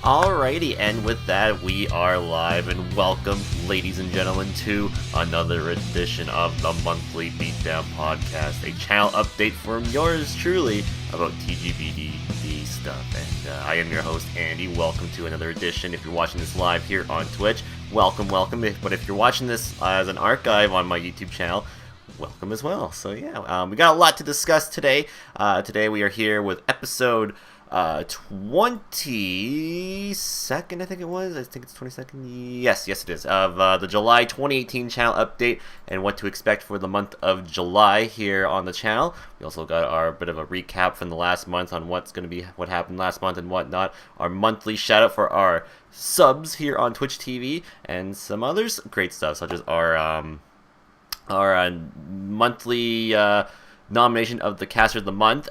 Alrighty, and with that, we are live, and welcome, ladies and gentlemen, to another edition of the Monthly Beatdown Podcast, a channel update from yours truly about TGBD stuff. And I am your host, Andy. Welcome to another edition. If you're watching this live here on Twitch, welcome. But if you're watching this as an archive on my YouTube channel, welcome as well. So yeah, we got a lot to discuss today. Today we are here with episode 22nd, I think it was. I think it's 22nd. Yes, it is. Of the July 2018 channel update and what to expect for the month of July here on the channel. We also got our bit of a recap from the last month on what happened last month and whatnot. Our monthly shout out for our subs here on Twitch TV and some others great stuff, such as our monthly nomination of the caster of the month.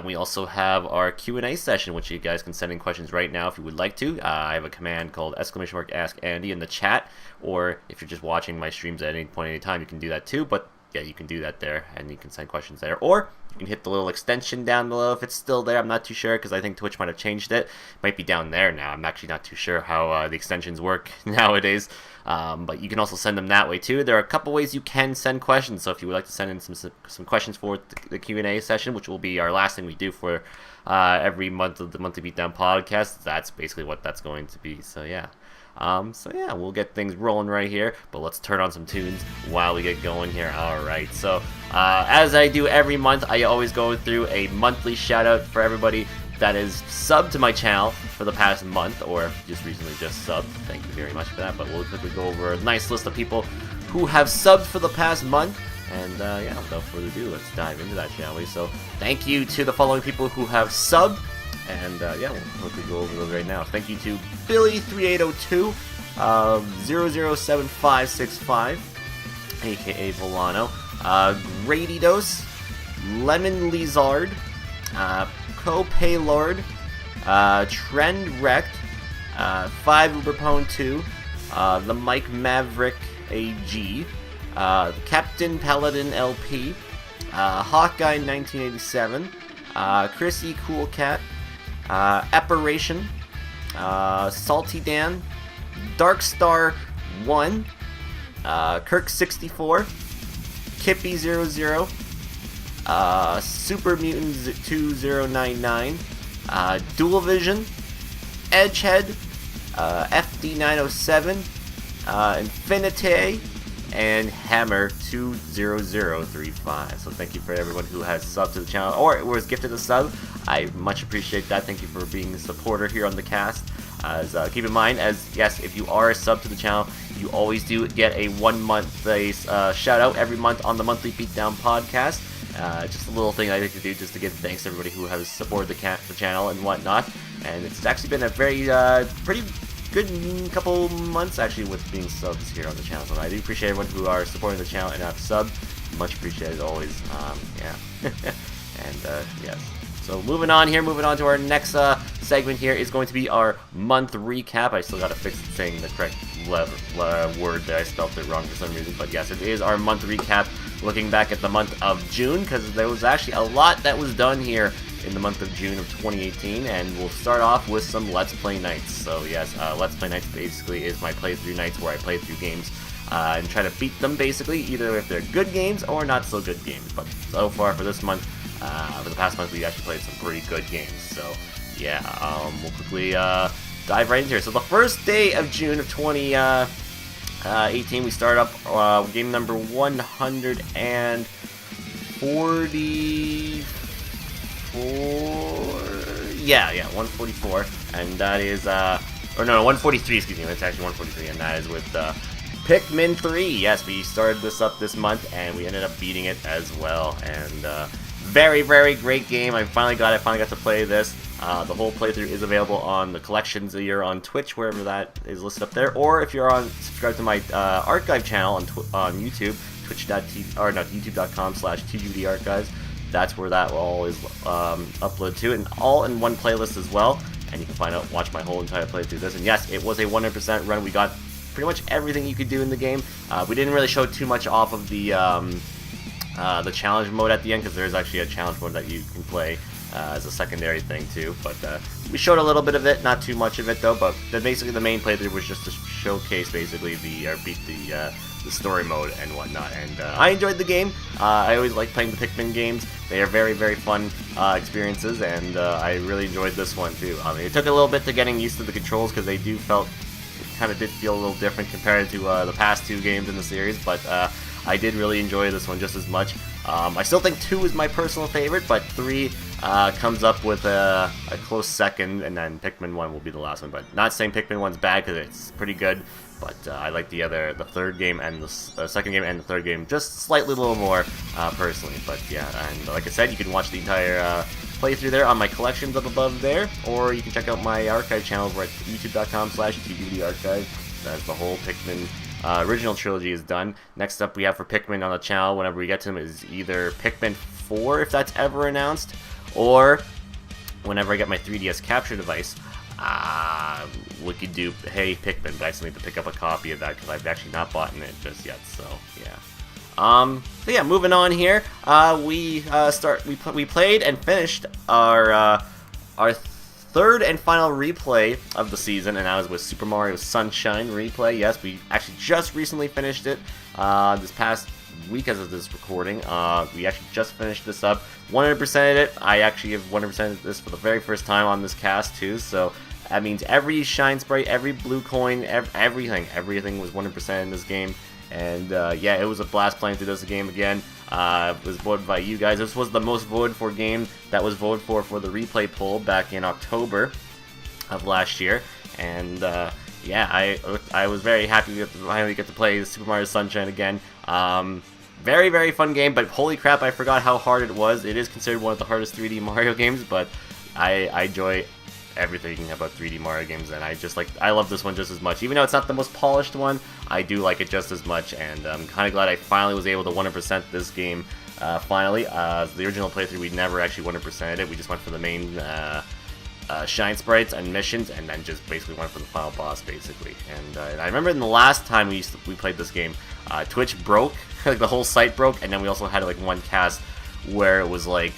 We also have our Q&A session, which you guys can send in questions right now if you would like to. I have a command called !AskAndy in the chat, or if you're just watching my streams at any point, any time, you can do that too. But yeah, you can do that there, and you can send questions there, or you can hit the little extension down below if it's still there. I'm not too sure because I think Twitch might have changed it. It might be down there now. I'm actually not too sure how the extensions work nowadays. But you can also send them that way too. There are a couple ways you can send questions. So if you would like to send in some questions for the Q&A session, which will be our last thing we do for every month of the Monthly Beatdown Podcast, that's basically what that's going to be. So yeah. We'll get things rolling right here, but let's turn on some tunes while we get going here. Alright, so as I do every month, I always go through a monthly shout out for everybody that is subbed to my channel for the past month, or just recently just subbed. Thank you very much for that. But we'll quickly go over a nice list of people who have subbed for the past month. And without further ado, let's dive into that, shall we? So thank you to the following people who have subbed. And we'll quickly go over those right now. Thank you to Billy3802, 007565, aka Volano, Grady Dose, Lemon Lizard, Copaylord, Trend Wrecked, 5 Uberpone 2, the Mike Maverick AG, Captain Paladin LP, Hawkeye 1987, Chrissy Cool Cat, Apparition, Salty Dan, Darkstar 1, Kirk64, Kippy00, Super Mutant 2099, Dual Vision, Edgehead, FD907, Infinite, and Hammer 20035. So thank you for everyone who has subbed to the channel or was gifted a sub. I much appreciate that. Thank you for being a supporter here on the cast. Keep in mind, if you are a sub to the channel, you always do get a 1 month shout out every month on the Monthly Beatdown Podcast. Just a little thing I like to do just to give thanks to everybody who has supported the channel and whatnot. And it's actually been a very pretty good couple months actually with being subs here on the channel. So I do appreciate everyone who are supporting the channel and have subbed. Much appreciated always. Yes. So moving on to our next segment here is going to be our month recap. I still gotta fix saying the correct word there. I spelled it wrong for some reason, but yes, it is our month recap, looking back at the month of June, because there was actually a lot that was done here in the month of June of 2018, and we'll start off with some Let's Play nights. So yes, Let's Play nights basically is my playthrough nights where I play through games and try to beat them, basically, either if they're good games or not so good games. But so far for this month, for the past month, we actually played some pretty good games. So yeah, we'll quickly dive right into it. So the first day of June of 2018, we start up game number 144. 144, and that is 143, excuse me, it's actually 143, and that is with Pikmin 3. Yes, we started this up this month, and we ended up beating it as well, and very, very great game. I finally got to play this. The whole playthrough is available on the collections that on Twitch, wherever that is listed up there, or if you're subscribed to my archive channel on YouTube, youtube.com/TGBDarchives. That's where that all is uploaded to, and all in one playlist as well. And you can watch my whole entire playthrough of this. And yes, it was a 100% run. We got pretty much everything you could do in the game. We didn't really show too much off of the challenge mode at the end, because there's actually a challenge mode that you can play as a secondary thing too. But we showed a little bit of it, not too much of it though. But basically the main playthrough was just to showcase basically the story mode and whatnot. And I enjoyed the game. I always like playing the Pikmin games. They are very, very fun experiences, and I really enjoyed this one too. I mean, it took a little bit to getting used to the controls because they kind of did feel a little different compared to the past 2 games in the series, but I did really enjoy this one just as much. I still think 2 is my personal favorite, but 3 comes up with a close second, and then Pikmin 1 will be the last one. But not saying Pikmin 1's bad, because it's pretty good, but I like the third game and the second game and the third game just slightly a little more personally. But yeah, and like I said, you can watch the entire playthrough there on my collections up above there, or you can check out my archive channel over at youtube.com/TBDarchive. That's the whole Pikmin original trilogy is done. Next up we have for Pikmin on the channel, whenever we get to them, is either Pikmin 4, if that's ever announced, or whenever I get my 3DS capture device, we could do Hey Pikmin, but I still need to pick up a copy of that because I've actually not bought it just yet, so yeah. So yeah, moving on here, we played and finished our third and final replay of the season, and that was with Super Mario Sunshine replay. Yes, we actually just recently finished it this past week as of this recording. We actually just finished this up, 100%ed it. I actually have 100%ed this for the very first time on this cast too, so that means every shine sprite, every blue coin, everything was 100% in this game. And yeah, it was a blast playing through this game again. It was voted by you guys. This was the most voted for game that was voted for the replay poll back in October of last year. And yeah, I was very happy to finally get to play Super Mario Sunshine again. Very, very fun game, but holy crap, I forgot how hard it was. It is considered one of the hardest 3D Mario games, but I enjoy everything about 3D Mario games, and I love this one just as much. Even though it's not the most polished one, I do like it just as much, and I'm kind of glad I finally was able to 100% this game finally. The original playthrough, we never actually 100%ed it. We just went for the main shine sprites and missions, and then just basically went for the final boss, basically. And I remember in the last time we played this game, Twitch broke, like the whole site broke, and then we also had like one cast where it was like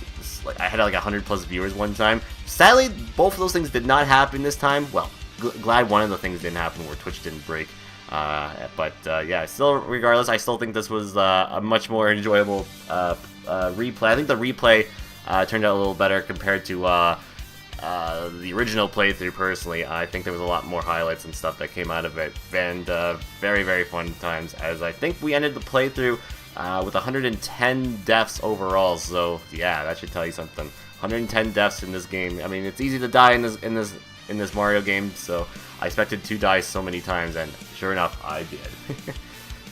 I had like 100 plus viewers one time. Sadly, both of those things did not happen this time. Well, glad one of the things didn't happen where Twitch didn't break. But yeah, still, regardless, I still think this was a much more enjoyable replay. I think the replay turned out a little better compared to the original playthrough. Personally, I think there was a lot more highlights and stuff that came out of it, and very, very fun times. As I think we ended the playthrough with 110 deaths overall. So yeah, that should tell you something. 110 deaths in this game. I mean, it's easy to die in this Mario game, so I expected to die so many times, and sure enough, I did.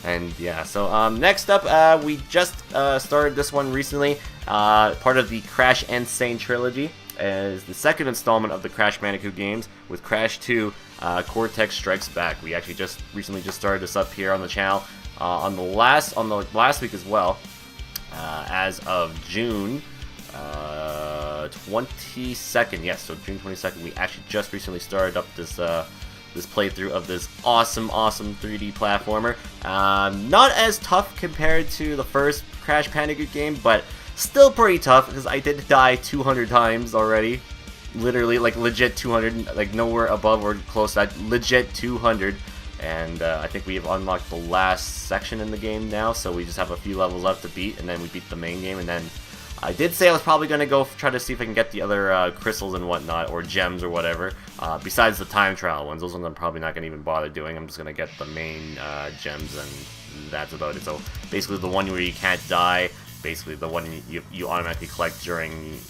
And yeah, so next up, we just started this one recently. Part of the Crash and Sane trilogy is the second installment of the Crash Bandicoot games, with Crash 2 Cortex Strikes Back. We actually just recently started this up here on the channel on the last week as well, as of June 22nd. Yes, so June 22nd, we actually just recently started up this playthrough of this awesome 3D platformer. Not as tough compared to the first Crash Bandicoot game, but still pretty tough because I did die 200 times already. Literally, like legit 200, like nowhere above or close to that, legit 200. And I think we have unlocked the last section in the game now, so we just have a few levels left to beat, and then we beat the main game. And then I did say I was probably going to go try to see if I can get the other crystals and whatnot, or gems or whatever, besides the time trial ones. Those ones I'm probably not going to even bother doing. I'm just going to get the main gems, and that's about it. So basically the one where you can't die, basically the one you automatically collect during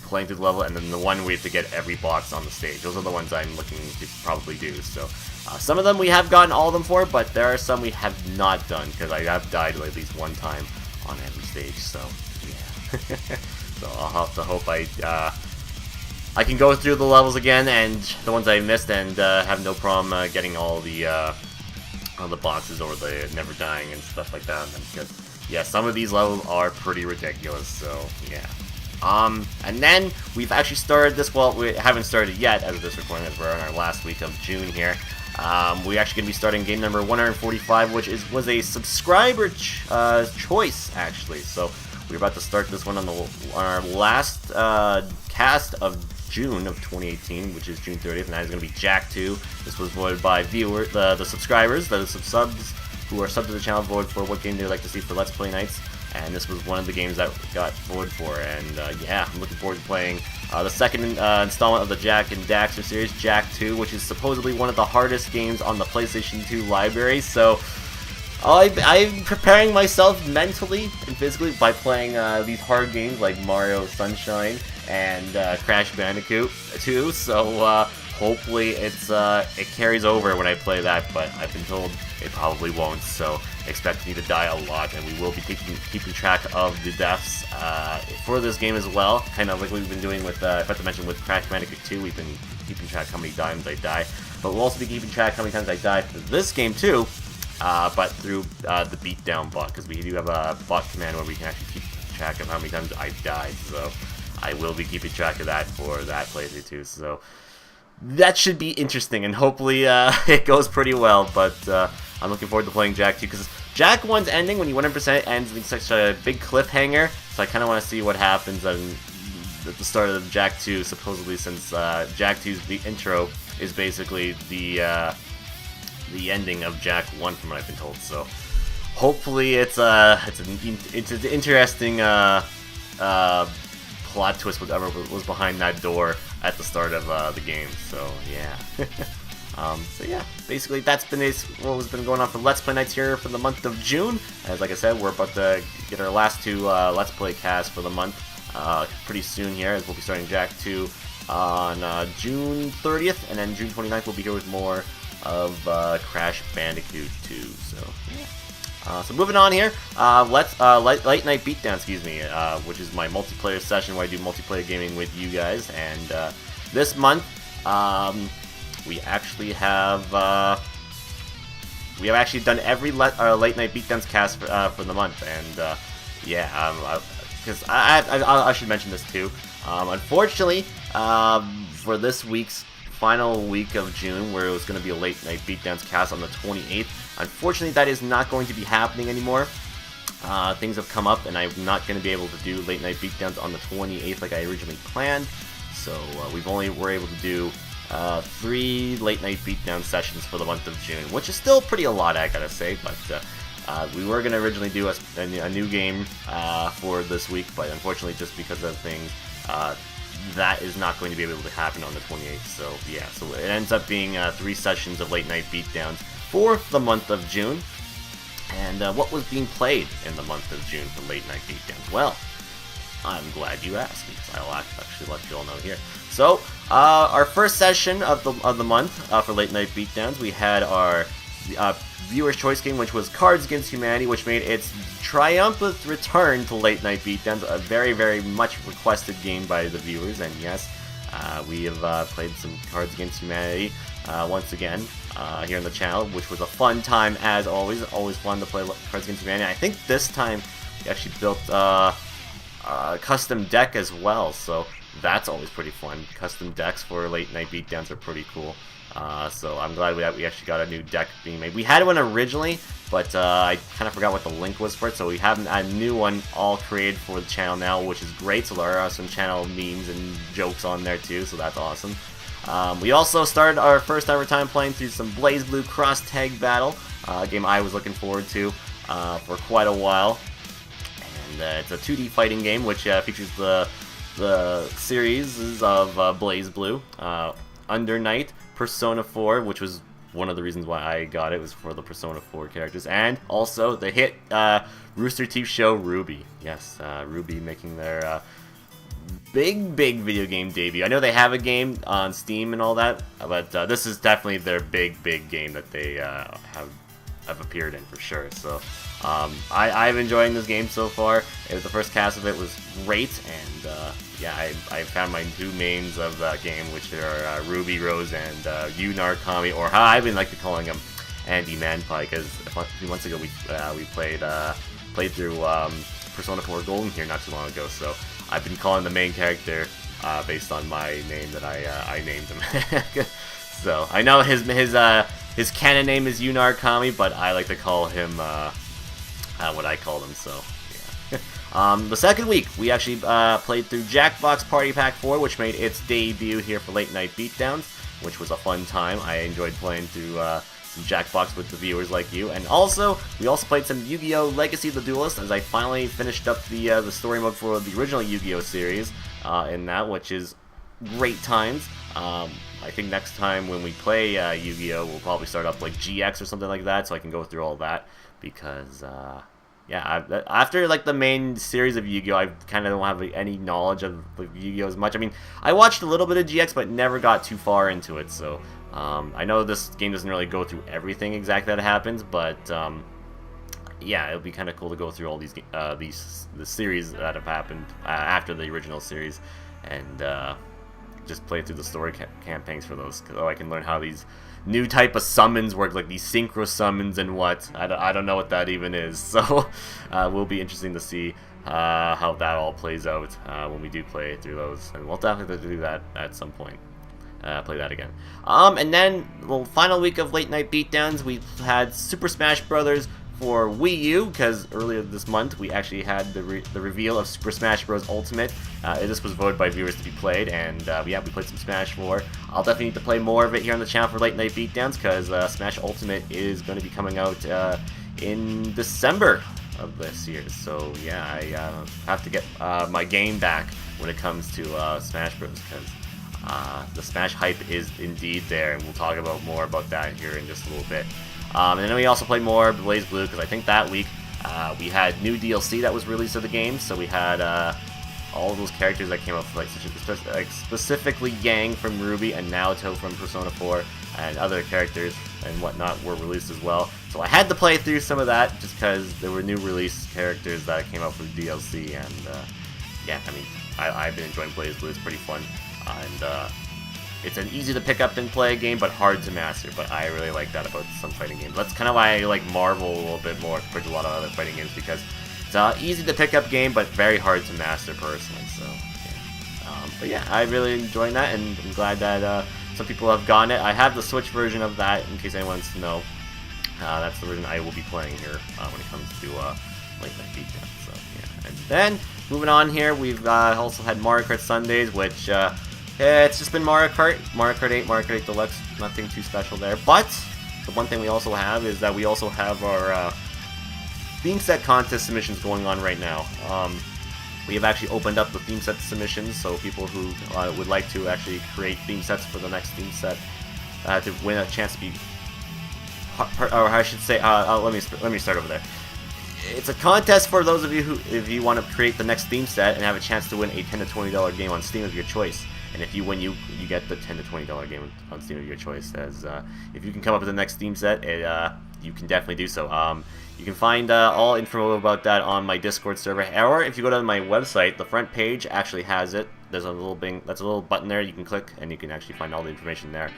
playing through the level, and then the one where you have to get every box on the stage. Those are the ones I'm looking to probably do. So some of them we have gotten all of them for, but there are some we have not done, because I have died at least one time on every stage, so yeah. So I'll have to hope I can go through the levels again, and the ones I missed, and have no problem getting all the boxes or the never dying and stuff like that, because yeah, some of these levels are pretty ridiculous, so yeah. And then we've actually started this, well, we haven't started yet as of this recording, as we're on our last week of June here. We're actually going to be starting game number 145, which was a subscriber choice, actually. So We're about to start this one on our last cast of June of 2018, which is June 30th, and that is going to be Jack 2. This was voted by the subscribers, the subs who are sub to the channel, voted for what game they would like to see for Let's Play nights, and this was one of the games that got voted for, and yeah, I'm looking forward to playing the second installment of the Jack and Daxter series, Jack 2, which is supposedly one of the hardest games on the PlayStation 2 library, so I'm preparing myself mentally and physically by playing these hard games like Mario Sunshine and Crash Bandicoot 2, so hopefully it carries over when I play that, but I've been told it probably won't, so expect me to die a lot, and we will be keeping track of the deaths for this game as well, kind of like we've been doing with, I forgot to mention, with Crash Bandicoot 2, we've been keeping track how many times I die, but we'll also be keeping track how many times I die for this game too, but through the Beatdown bot, because we do have a bot command where we can actually keep track of how many times I died, so I will be keeping track of that for that playthrough too, so that should be interesting, and hopefully it goes pretty well, but I'm looking forward to playing Jack 2, because Jack 1's ending, when you 100% ends in such a big cliffhanger, so I kind of want to see what happens at the start of Jack 2, supposedly, since Jack 2's the intro is basically the ending of Jack 1 from what I've been told, so hopefully it's an interesting plot twist, whatever was behind that door at the start of the game, so yeah. So yeah, basically that's been what has been going on for Let's Play nights here for the month of June. As like I said, we're about to get our last two Let's Play casts for the month pretty soon here, as we'll be starting Jack 2 on June 30th, and then June 29th we'll be here with more of Crash Bandicoot 2, so yeah. So moving on here, Late Night Beatdown, which is my multiplayer session where I do multiplayer gaming with you guys, and this month, we actually have actually done every Late Night Beatdowns cast for the month, and yeah, because I should mention this too. Unfortunately, for this week's final week of June, where it was going to be a Late Night Beatdowns cast on the 28th, unfortunately that is not going to be happening anymore. Things have come up, and I'm not going to be able to do Late Night Beatdowns on the 28th like I originally planned. So we're able to do 3 Late Night Beatdown sessions for the month of June, which is still pretty a lot, I gotta say, but we were going to originally do a new game for this week, but unfortunately just because of things, that is not going to be able to happen on the 28th, so yeah, so it ends up being 3 sessions of Late Night Beatdowns for the month of June. And what was being played in the month of June for Late Night Beatdowns? Well, I'm glad you asked, because I'll actually let you all know here. So, our first session of the month for Late Night Beatdowns, we had our viewer's choice game, which was Cards Against Humanity, which made its triumphant return to Late Night Beatdowns, a very, very much requested game by the viewers, and yes, we have played some Cards Against Humanity once again here on the channel, which was a fun time as always. Always fun to play Cards Against Humanity. I think this time we actually built a custom deck as well, so that's always pretty fun. Custom decks for Late Night Beatdowns are pretty cool. So I'm glad we actually got a new deck being made. We had one originally, but I kind of forgot what the link was for it, so we have a new one all created for the channel now, which is great. So there are some channel memes and jokes on there too, so that's awesome. We also started our first ever time playing through some Blaze Blue Cross Tag Battle, a game I was looking forward to for quite a while. And it's a 2D fighting game, which features the series of Blaze Blue, Under Night, Persona 4, which was one of the reasons why I got it, was for the Persona 4 characters, and also the hit Rooster Teeth show Ruby. Yes, Ruby making their big video game debut. I know they have a game on Steam and all that, but this is definitely their big game that they have appeared in for sure. So I'm enjoying this game so far. The first cast of it was great, and yeah, I found my 2 mains of that game, which are Ruby Rose and Yu Narukami, or how I've been like to calling him, Andy Manpie, because a few months ago we played through Persona 4 Golden here not too long ago, so I've been calling the main character based on my name that I named him. So I know his canon name is Yu Narukami, but I like to call him what I called him, so yeah. The second week, we actually played through Jackbox Party Pack 4, which made its debut here for Late Night Beatdowns, which was a fun time. I enjoyed playing through some Jackbox with the viewers like you. And also, we also played some Yu-Gi-Oh! Legacy of the Duelist, as I finally finished up the story mode for the original Yu-Gi-Oh! Series in that, which is great times. I think next time when we play Yu-Gi-Oh! We'll probably start up like GX or something like that, so I can go through all that, because yeah, after like the main series of Yu-Gi-Oh! I kind of don't have any knowledge of like, Yu-Gi-Oh! As much. I mean, I watched a little bit of GX, but never got too far into it, so I know this game doesn't really go through everything exactly that happens, but yeah, it'll be kind of cool to go through all the series that have happened after the original series, and just play through the story campaigns for those, so I can learn how these new type of summons work, like these synchro summons and what. I don't know what that even is, so will be interesting to see how that all plays out when we do play through those, and we'll definitely do that at some point. Play that again. And then the final week of Late Night Beatdowns, we had Super Smash Bros. For Wii U, because earlier this month we actually had the reveal of Super Smash Bros. Ultimate. This was voted by viewers to be played, and yeah, we played some Smash 4. I'll definitely need to play more of it here on the channel for Late Night Beatdowns, because Smash Ultimate is going to be coming out in December of this year. So yeah, I have to get my game back when it comes to Smash Bros. Because the Smash hype is indeed there, and we'll talk about more about that here in just a little bit. And then we also played more Blaze Blue, because I think that week we had new DLC that was released of the game. So we had all of those characters that came up, like specifically Yang from Ruby and Naoto from Persona 4, and other characters and whatnot were released as well. So I had to play through some of that just because there were new release characters that came out for DLC, and yeah, I mean, I've been enjoying Blaze Blue. It's pretty fun, and it's an easy to pick up and play game, but hard to master. But I really like that about some fighting games. That's kind of why I like Marvel a little bit more compared to a lot of other fighting games, because it's an easy to pick up game, but very hard to master personally. So, yeah. But yeah, I'm really enjoying that, and I'm glad that some people have gotten it. I have the Switch version of that, in case anyone wants to know. That's the version I will be playing here when it comes to Late Night Beatdown. So yeah, and then moving on here, we've also had Mario Kart Sundays, which. Yeah, it's just been Mario Kart 8, Mario Kart 8 Deluxe, nothing too special there. But the one thing we also have is that we also have our theme set contest submissions going on right now. We have actually opened up the theme set submissions, so people who would like to actually create theme sets for the next theme set to win a chance to be, or I should say, let me start over there. It's a contest for those of you who, if you want to create the next theme set and have a chance to win a $10 to $20 game on Steam of your choice. And if you win, you get the $10 to $20 game on Steam of your choice. As if you can come up with the next theme set, you can definitely do so. You can find all info about that on my Discord server, or if you go to my website, the front page actually has it. There's a little button there you can click, and you can actually find all the information there.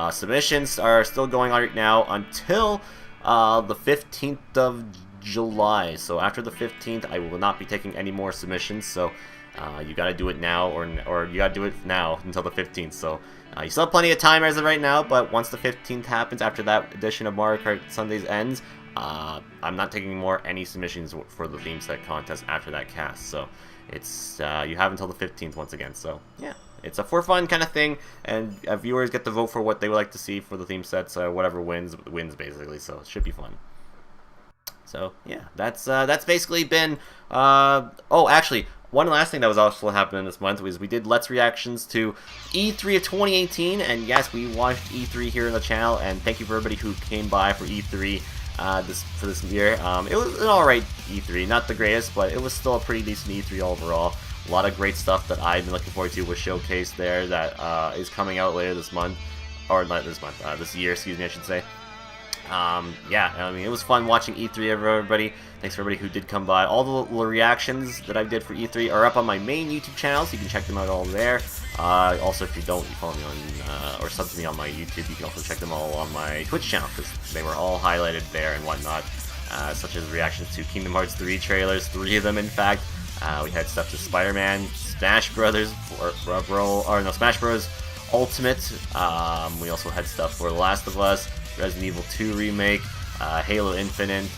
Submissions are still going on right now until the 15th of July. So after the 15th, I will not be taking any more submissions. So. You gotta do it now, or you gotta do it now until the 15th. So you still have plenty of time as of right now, but once the 15th happens, after that edition of Mario Kart Sundays ends, I'm not taking any submissions for the theme set contest after that cast. So it's you have until the 15th once again. So yeah, it's a for fun kind of thing, and viewers get to vote for what they would like to see for the theme sets. Whatever wins basically. So it should be fun. So yeah, that's basically been. Oh, actually. One last thing that was also happening this month was we did Let's Reactions to E3 of 2018, and yes, we watched E3 here on the channel, and thank you for everybody who came by for E3 for this year. It was an alright E3, not the greatest, but it was still a pretty decent E3 overall. A lot of great stuff that I've been looking forward to was showcased there that is coming out later this month, or not this month, this year, excuse me, I should say. Yeah, I mean, it was fun watching E3, everybody. Thanks for everybody who did come by. All the reactions that I did for E3 are up on my main YouTube channel, so you can check them out all there. Also, if you don't, you follow me on, or sub to me on my YouTube, you can also check them all on my Twitch channel, because they were all highlighted there and whatnot, such as reactions to Kingdom Hearts 3 trailers, 3 of them in fact. We had stuff to Spider-Man, Smash Brothers, Smash Bros. Ultimate. We also had stuff for The Last of Us, Resident Evil 2 Remake, Halo Infinite,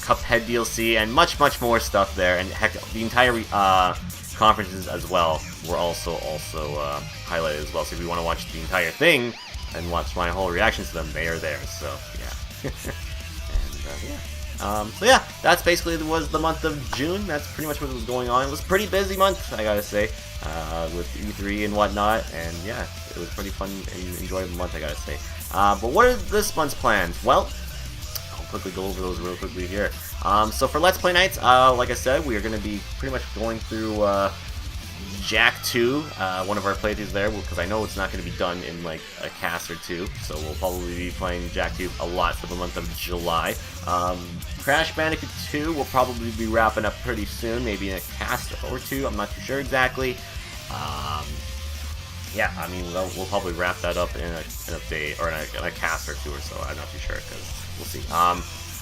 Cuphead DLC, and much more stuff there. And heck, the entire conferences as well were also highlighted as well. So if you want to watch the entire thing and watch my whole reactions to them, they are there. So yeah. So yeah, that's basically was the month of June. That's pretty much what was going on. It was a pretty busy month, I gotta say, with E3 and whatnot, and yeah, it was pretty fun and enjoyable month, I gotta say. But what are this month's plans? Well, I'll quickly go over those real quickly here. So for Let's Play Nights, like I said, we are going to be pretty much going through Jack 2, one of our playthroughs there, because I know it's not going to be done in like a cast or two, so we'll probably be playing Jack 2 a lot for the month of July. Crash Bandicoot 2 will probably be wrapping up pretty soon, maybe in a cast or two, I'm not too sure exactly. Yeah, I mean, we'll probably wrap that up in a day, or in a cast or two or so, I'm not too sure, because we'll see.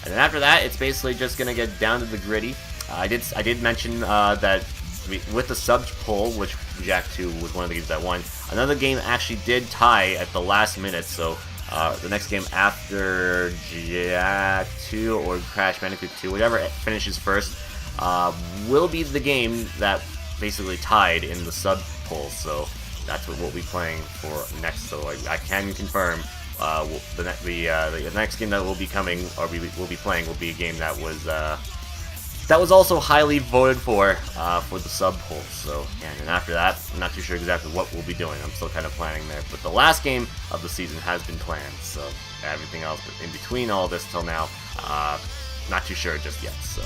And then after that, it's basically just gonna get down to the gritty. I did mention that with the sub poll, which Jack 2 was one of the games that won, another game actually did tie at the last minute. So the next game after Jack 2 or Crash Bandicoot 2, whatever finishes first, will be the game that basically tied in the sub poll. So that's what we'll be playing for next. So I can confirm. The next game that will be coming, or we'll be playing, will be a game that was also highly voted for the sub poll. So, and then after that, I'm not too sure exactly what we'll be doing. I'm still kind of planning there. But the last game of the season has been planned. So everything else in between all this till now, not too sure just yet. So,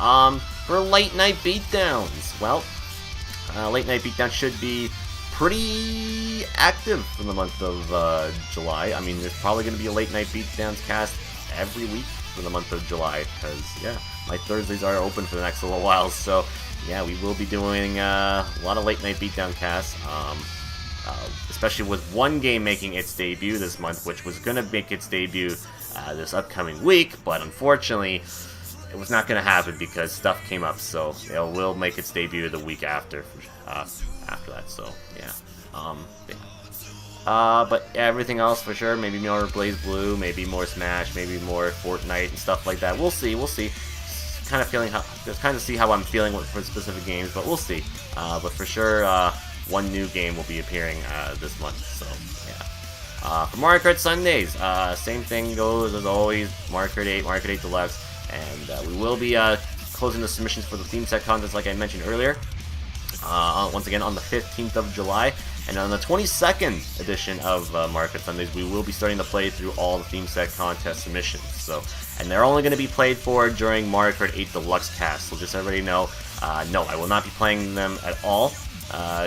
yeah. For Late Night Beatdowns, well, Late Night Beatdown should be pretty active for the month of July. I mean, there's probably going to be a Late Night Beatdowns cast every week for the month of July, because, yeah, my Thursdays are open for the next little while, so, yeah, we will be doing a lot of Late Night Beatdown casts, especially with one game making its debut this month, which was going to make its debut this upcoming week, but unfortunately, it was not going to happen because stuff came up, so it will make its debut the week after that, so yeah. But everything else for sure, maybe more Blaze Blue, maybe more Smash, maybe more Fortnite and stuff like that. We'll see. Just kind of see how I'm feeling for specific games, but we'll see. But for sure, one new game will be appearing this month, so yeah. For Mario Kart Sundays, same thing goes as always, Mario Kart 8, Mario Kart 8 Deluxe, and we will be closing the submissions for the theme set contest like I mentioned earlier. Once again on the 15th of July, and on the 22nd edition of Mario Kart Sundays, we will be starting to play through all the theme set contest submissions. So, and they're only going to be played for during Mario Kart 8 Deluxe cast. So just so everybody know, no, I will not be playing them at all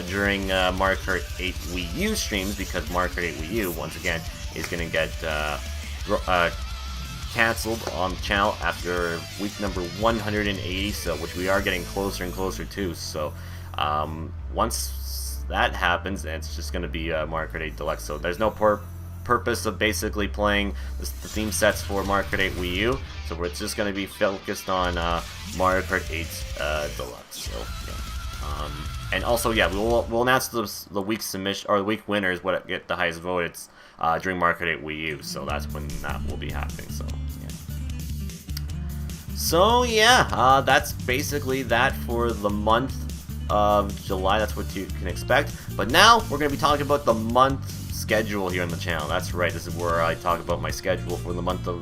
during Mario Kart 8 Wii U streams, because Mario Kart 8 Wii U, once again, is going to get canceled on the channel after week number 180, so which we are getting closer and closer to. So once that happens, it's just going to be Mario Kart 8 Deluxe. So there's no purpose of basically playing the theme sets for Mario Kart 8 Wii U. So it's just going to be focused on Mario Kart 8 Deluxe. So yeah. And also, yeah, we'll announce the week submission or the week winners, what get the highest votes during Mario Kart 8 Wii U. So that's when that will be happening. So yeah. So yeah, that's basically that for the month of July. That's what you can expect. But now we're going to be talking about the month schedule here on the channel. That's right, this is where I talk about my schedule for the month of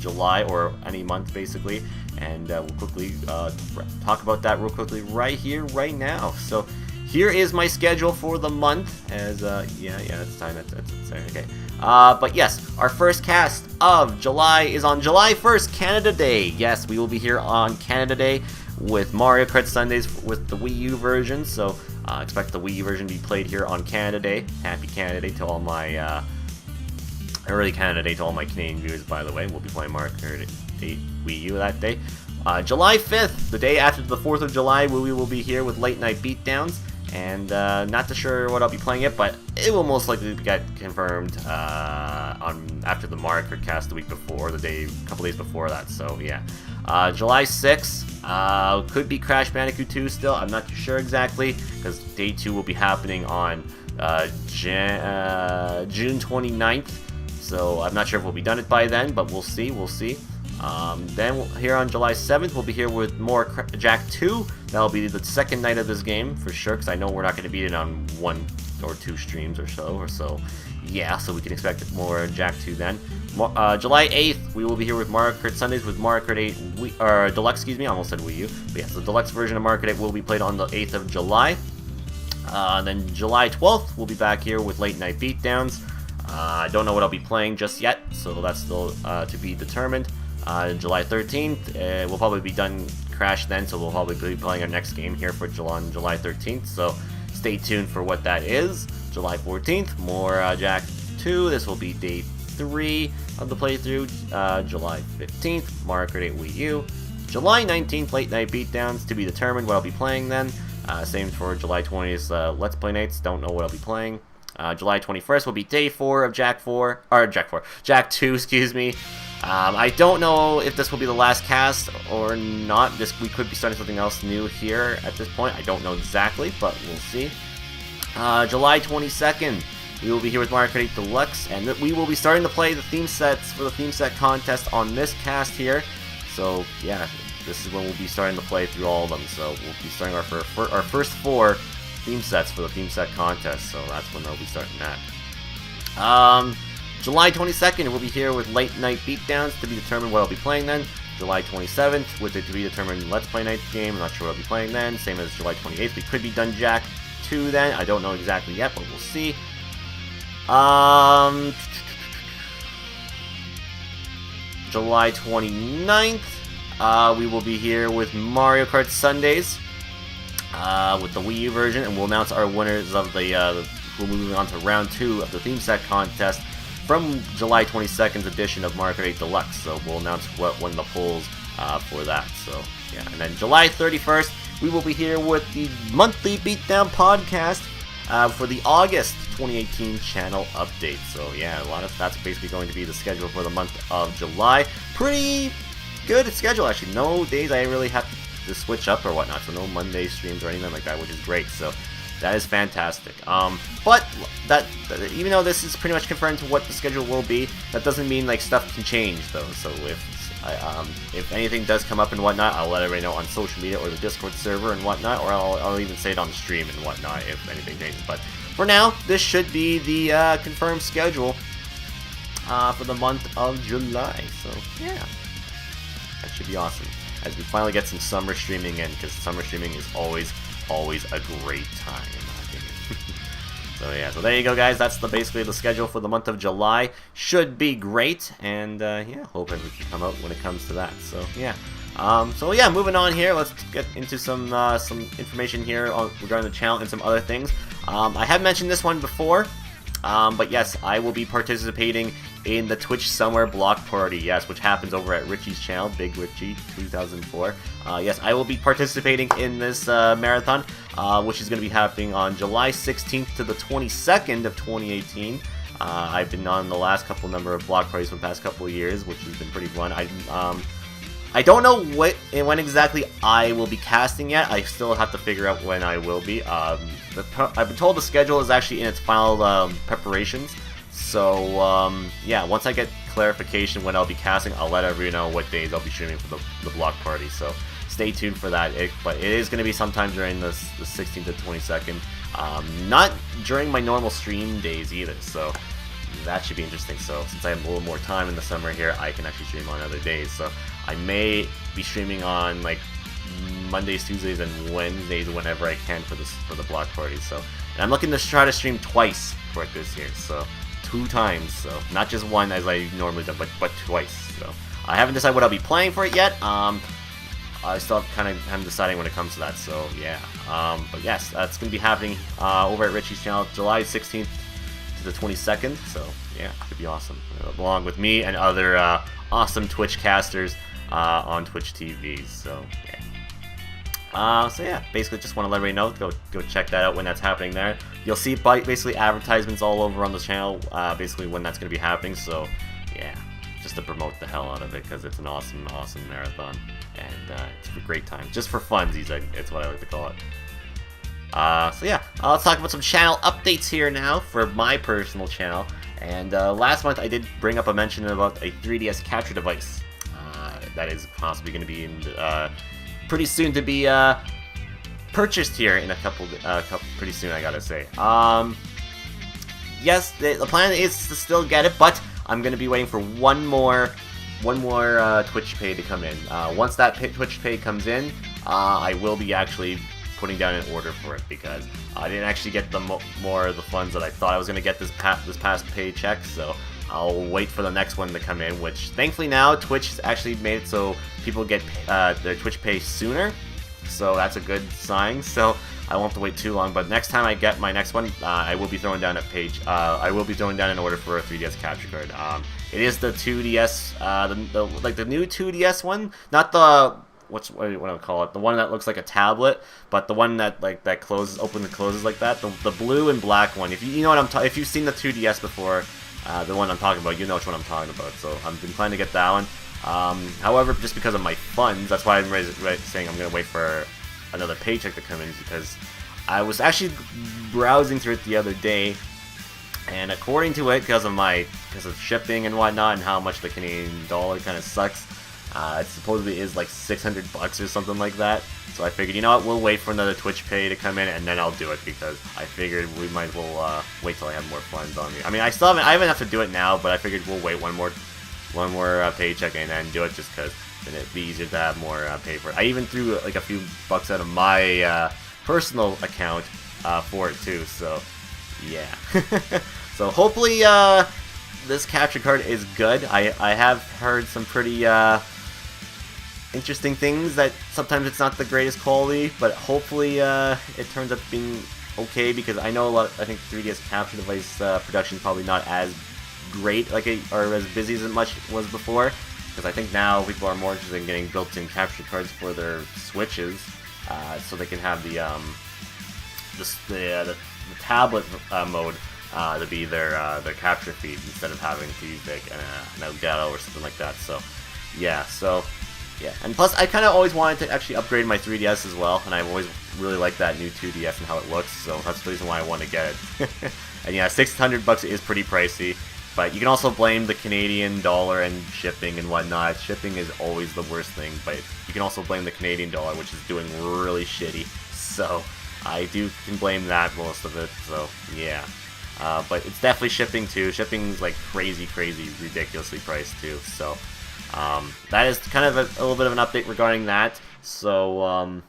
July, or any month basically, and we'll quickly talk about that real quickly right here, right now. So here is my schedule for the month, as yeah, it's time, that's okay. But yes, our first cast of July is on July 1st, Canada Day. Yes, we will be here on Canada Day with Mario Kart Sundays with the Wii U version, so expect the Wii U version to be played here on Canada Day. Happy Canada Day to all my, early Canada Day to all my Canadian viewers, by the way. We'll be playing Mario Kart 8 Wii U that day. July 5th, the day after the 4th of July, we will be here with Late Night Beatdowns, and not too sure what I'll be playing yet, but it will most likely get confirmed after the Mario Kart cast the week before, a couple days before that, so yeah. July 6th, could be Crash Bandicoot 2 still, I'm not too sure exactly, because day 2 will be happening on June 29th, so I'm not sure if we'll be done it by then, but we'll see. Then here on July 7th, we'll be here with more Jack 2. That'll be the second night of this game for sure, because I know we're not going to beat it on 1 or 2 streams or so. Yeah, so we can expect more Jack 2 then. July 8th, we will be here with Mario Kart Sundays with Mario Kart 8 Deluxe, I almost said Wii U. But yes, the Deluxe version of Mario Kart 8 will be played on the 8th of July. Then July 12th, we'll be back here with Late Night Beatdowns. I don't know what I'll be playing just yet, so that's still to be determined. July 13th, we'll probably be done Crash then, so we'll probably be playing our next game here for on July 13th, so stay tuned for what that is. July 14th, more Jack 2. This will be day 3 of the playthrough. July 15th, Mario Kart 8 Wii U. July 19th, Late Night Beatdowns, to be determined what I'll be playing then. Same for July 20th, Let's Play Nights, don't know what I'll be playing. July 21st will be day 4 of Jack 2, excuse me. I don't know if this will be the last cast or not. We could be starting something else new here at this point. I don't know exactly, but we'll see. July 22nd, we will be here with Mario Kart 8 Deluxe, and we will be starting to play the theme sets for the theme set contest on this cast here. So yeah, this is when we'll be starting to play through all of them. So we'll be starting our first 4 theme sets for the theme set contest. So that's when they'll be starting that. July 22nd, we'll be here with Late Night Beatdowns, to be determined what I'll be playing then. July 27th, with it to be determined Let's Play Night game. I'm not sure what I'll be playing then. Same as July 28th. We could be done Jack 2 then. I don't know exactly yet, but we'll see. July 29th, we will be here with Mario Kart Sundays with the Wii U version, and we'll announce our winners of we're moving on to round 2 of the theme set contest from July 22nd's edition of Mario Kart 8 Deluxe. So we'll announce what won the polls for that. So yeah, and then July 31st, we will be here with the Monthly Beatdown Podcast for the August 2018 channel update. So yeah, that's basically going to be the schedule for the month of July. Pretty good schedule actually. No days I really have to switch up or whatnot. So no Monday streams or anything like that, which is great. So that is fantastic. But that even though this is pretty much confirmed to what the schedule will be, that doesn't mean like stuff can change though. So if anything does come up and whatnot, I'll let everybody know on social media or the Discord server and whatnot, or I'll even say it on the stream and whatnot if anything changes. But for now, this should be the confirmed schedule for the month of July. So yeah, that should be awesome as we finally get some summer streaming in, because summer streaming is always a great time in my opinion. So yeah, so there you go guys, that's basically the schedule for the month of July. Should be great, and yeah, hope everything can come out when it comes to that. So yeah, moving on here, let's get into some information here regarding the channel and some other things. I have mentioned this one before, but yes, I will be participating in the Twitch Summer Block Party, yes, which happens over at Richie's channel, Big Richie 2004. Yes, I will be participating in this marathon, which is going to be happening on July 16th to the 22nd of 2018. I've been on the last number of block parties for the past couple of years, which has been pretty fun. I don't know when exactly I will be casting yet. I still have to figure out when I will be. I've been told the schedule is actually in its final preparations. So, yeah, once I get clarification when I'll be casting, I'll let everyone know what days I'll be streaming for the block party. So, stay tuned for that. But it is going to be sometime during the 16th to 22nd. Not during my normal stream days either. So, that should be interesting. So, since I have a little more time in the summer here, I can actually stream on other days. So, I may be streaming on, like, Mondays, Tuesdays, and Wednesdays whenever I can for the block party. So, and I'm looking to try to stream twice for it this year. So, 2 times, so not just one as I normally do, but twice. So I haven't decided what I'll be playing for it yet. I still am deciding when it comes to that. So yeah, but yes, that's gonna be happening over at Richie's channel, July 16th to the 22nd. So yeah, it should be awesome, along with me and other awesome Twitch casters on Twitch TV. So yeah. So yeah, basically just want to let everybody know, go check that out when that's happening there. You'll see basically advertisements all over on the channel, basically when that's going to be happening. So yeah, just to promote the hell out of it, because it's an awesome marathon, and it's a great time, just for funsies, it's what I like to call it. So yeah, let's talk about some channel updates here now for my personal channel. And last month I did bring up a mention about a 3DS capture device. that is possibly going to be pretty soon to be purchased here in a couple pretty soon, I gotta say. Yes, the plan is to still get it, but I'm gonna be waiting for one more Twitch pay to come in. Once that Twitch pay comes in, I will be actually putting down an order for it, because I didn't actually get the more of the funds that I thought I was gonna get this past paycheck. So I'll wait for the next one to come in, which thankfully now Twitch has actually made it so people get their Twitch pay sooner. So that's a good sign. So I won't have to wait too long. But next time I get my next one, I will be throwing down I will be throwing down an order for a 3DS capture card. It is the 2DS, the new 2DS one, not the what do I call it? The one that looks like a tablet, but the one that opens and closes like that. The blue and black one. If you know what if you've seen the 2DS before, the one I'm talking about, you know which one I'm talking about. So I've been planning to get that one. However, just because of my funds, that's why I'm saying I'm gonna wait for another paycheck to come in, because I was actually browsing through it the other day, and according to it, because of shipping and whatnot, and how much the Canadian dollar kind of sucks, it supposedly is like $600 or something like that. So I figured, you know what, we'll wait for another Twitch pay to come in, and then I'll do it, because I figured we might as well wait till I have more funds on me. I mean, I haven't have to do it now, but I figured we'll wait one more paycheck and then do it, just because then it'd be easier to have more pay for it. I even threw like a few bucks out of my personal account for it too. So yeah. So hopefully this capture card is good. I have heard some pretty interesting things, that sometimes it's not the greatest quality, but hopefully it turns out being okay, because I know I think 3DS capture device production is probably not as great or as busy as it much was before, because I think now people are more interested in getting built-in capture cards for their Switches, so they can have the tablet mode to be their capture feed, instead of having to use like an Elgato or something like that. So yeah, and plus I kind of always wanted to actually upgrade my 3DS as well, and I've always really liked that new 2DS and how it looks, so that's the reason why I want to get it. And yeah, $600 is pretty pricey. But you can also blame the Canadian dollar and shipping and whatnot. Shipping is always the worst thing, but you can also blame the Canadian dollar, which is doing really shitty. So I can blame that most of it. So yeah, but it's definitely shipping too. Shipping's like crazy, ridiculously priced too. So that is kind of a little bit of an update regarding that. So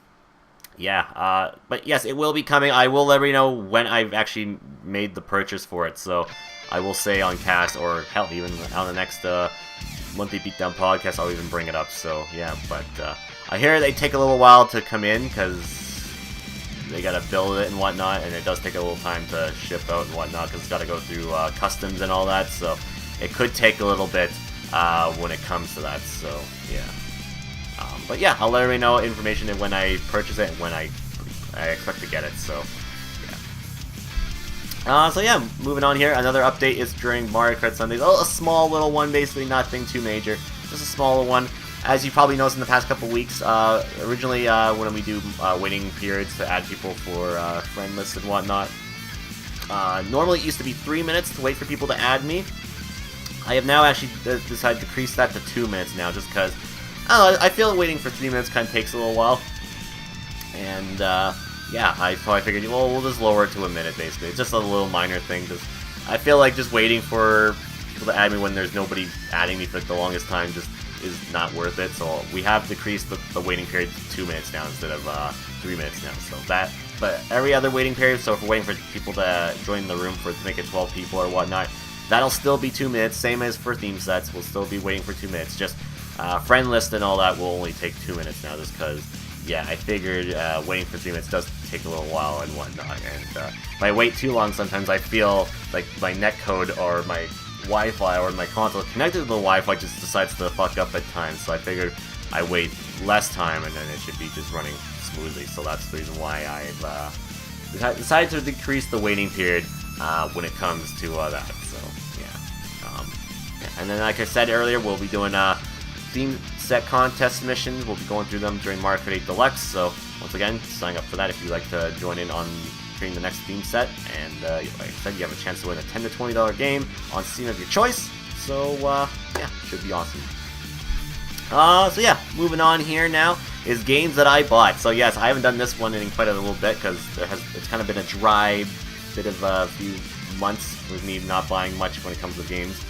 yeah, but yes, it will be coming. I will let you know when I've actually made the purchase for it. So I will say on cast, or hell, even on the next Monthly Beatdown Podcast, I'll even bring it up. So yeah, but I hear they take a little while to come in, because they gotta build it and whatnot, and it does take a little time to ship out and whatnot, because it's gotta go through customs and all that. So it could take a little bit when it comes to that. So yeah, but yeah, I'll let everybody know information when I purchase it and when I expect to get it. So. So yeah, moving on here, another update is during Mario Kart Sundays. Oh, a small little one, basically, nothing too major. Just a smaller one. As you probably noticed in the past couple weeks, originally when we do waiting periods to add people for friend lists and whatnot, normally it used to be 3 minutes to wait for people to add me. I have now actually decided to decrease that to 2 minutes now, just because, I feel waiting for 3 minutes kind of takes a little while. And, yeah, so I figured, well, we'll just lower it to a minute, basically. It's just a little minor thing, because I feel like just waiting for people to add me when there's nobody adding me for the longest time just is not worth it. So we have decreased the waiting period to 2 minutes now instead of 3 minutes now. So but every other waiting period, so if we're waiting for people to join the room to make it 12 people or whatnot, that'll still be 2 minutes, same as for theme sets. We'll still be waiting for 2 minutes. Just friend list and all that will only take 2 minutes now, just because, yeah, I figured waiting for 3 minutes does take a little while and whatnot, and if I wait too long, sometimes I feel like my netcode or my Wi-Fi or my console connected to the Wi-Fi just decides to fuck up at times, so I figured I wait less time and then it should be just running smoothly. So that's the reason why I've decided to decrease the waiting period when it comes to that. So yeah, and then like I said earlier, we'll be doing theme set contest missions. We'll be going through them during Mario Kart 8 Deluxe. So once again, sign up for that if you'd like to join in on creating the next theme set. And like I said, you have a chance to win a $10 to $20 game on Steam of your choice. So yeah, should be awesome. So yeah, moving on here now is games that I bought. So yes, I haven't done this one in quite a little bit because it's kind of been a dry bit of a few months with me not buying much when it comes to games.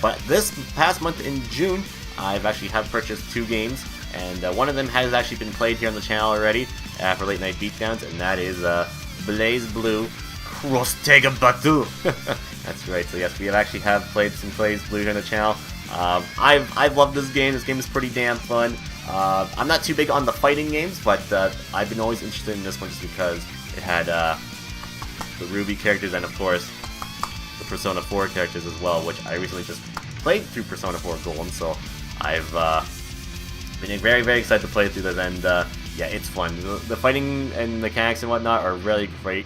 But this past month in June, I've actually purchased 2 games, and one of them has actually been played here on the channel already for late night beatdowns, and that is Blaze Blue Cross Tega Batu. That's right. So yes, we actually played some Blaze Blue here on the channel. I've loved this game. This game is pretty damn fun. I'm not too big on the fighting games, but I've been always interested in this one just because it had the Ruby characters and, of course, the Persona 4 characters as well, which I recently just played through Persona 4 Golem, so I've been very, very excited to play through this, and yeah, it's fun. The fighting and mechanics and whatnot are really great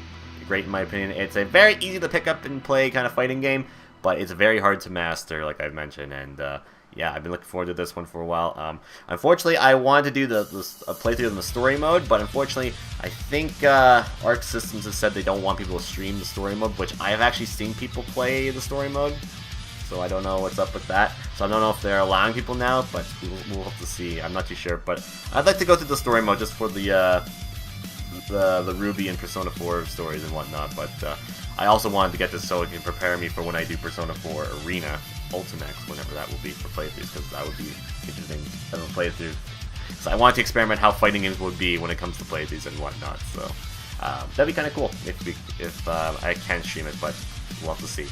in my opinion. It's a very easy to pick up and play kind of fighting game, but it's very hard to master, like I've mentioned, and yeah, I've been looking forward to this one for a while. Unfortunately, I wanted to do the playthrough in the story mode, but unfortunately, I think Arc Systems has said they don't want people to stream the story mode, which I have actually seen people play the story mode, so I don't know what's up with that. So I don't know if they're allowing people now, but we'll have to see. I'm not too sure, but I'd like to go through the story mode just for the Ruby and Persona 4 stories and whatnot, but I also wanted to get this so it can prepare me for when I do Persona 4 Arena Ultimax, whenever that will be for playthroughs, because that would be interesting as a playthrough. So I wanted to experiment how fighting games would be when it comes to playthroughs and whatnot, so that'd be kind of cool if I can stream it, but we'll have to see.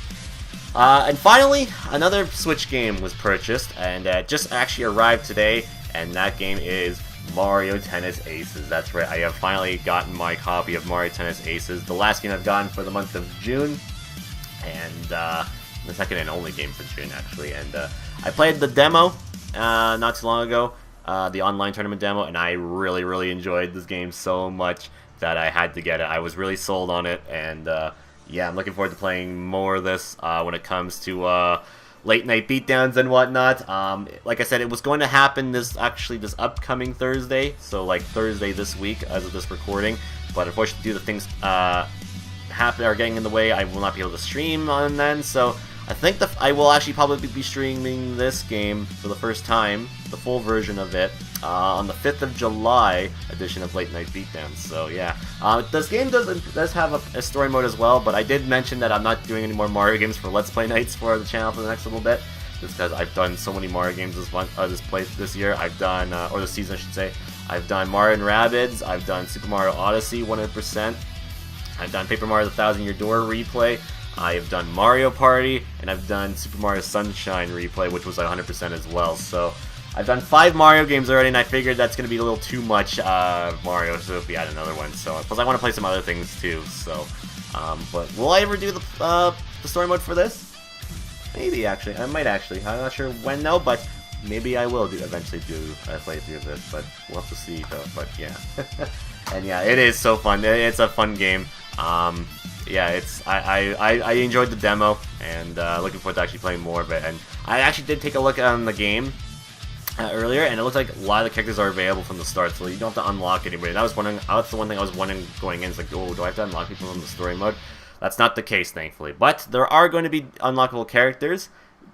And finally, another Switch game was purchased, and just actually arrived today, and that game is Mario Tennis Aces. That's right, I have finally gotten my copy of Mario Tennis Aces, the last game I've gotten for the month of June, and the second and only game for June, actually. And I played the demo not too long ago, the online tournament demo, and I really, really enjoyed this game so much that I had to get it. I was really sold on it, and yeah, I'm looking forward to playing more of this when it comes to late night beatdowns and whatnot. Like I said, it was going to happen this upcoming Thursday, so like Thursday this week as of this recording, but unfortunately due to things are getting in the way, I will not be able to stream on then, so I think I will actually probably be streaming this game for the first time, the full version of it, on the 5th of July edition of Late Night Beatdown. So yeah, this game does have a story mode as well, but I did mention that I'm not doing any more Mario games for Let's Play nights for the channel for the next little bit, just because I've done so many Mario games this year. I've done, or this season I should say, I've done Mario and Rabbids, I've done Super Mario Odyssey 100%, I've done Paper Mario The Thousand Year Door Replay, I've done Mario Party, and I've done Super Mario Sunshine Replay, which was 100% as well. So I've done 5 Mario games already, and I figured that's going to be a little too much Mario, so if we add another one. So plus I want to play some other things too. So, but will I ever do the story mode for this? Maybe actually, I might actually. I'm not sure when though, but maybe I will eventually do a playthrough of this. But we'll have to see though. But yeah, and yeah, it is so fun. It's a fun game. Yeah, I enjoyed the demo, and looking forward to actually playing more of it. And I actually did take a look on the game earlier, and it looks like a lot of the characters are available from the start, so you don't have to unlock anybody. And I was wondering, that's the one thing I was wondering going in. It's like, oh, do I have to unlock people from the story mode? That's not the case, thankfully. But there are going to be unlockable characters,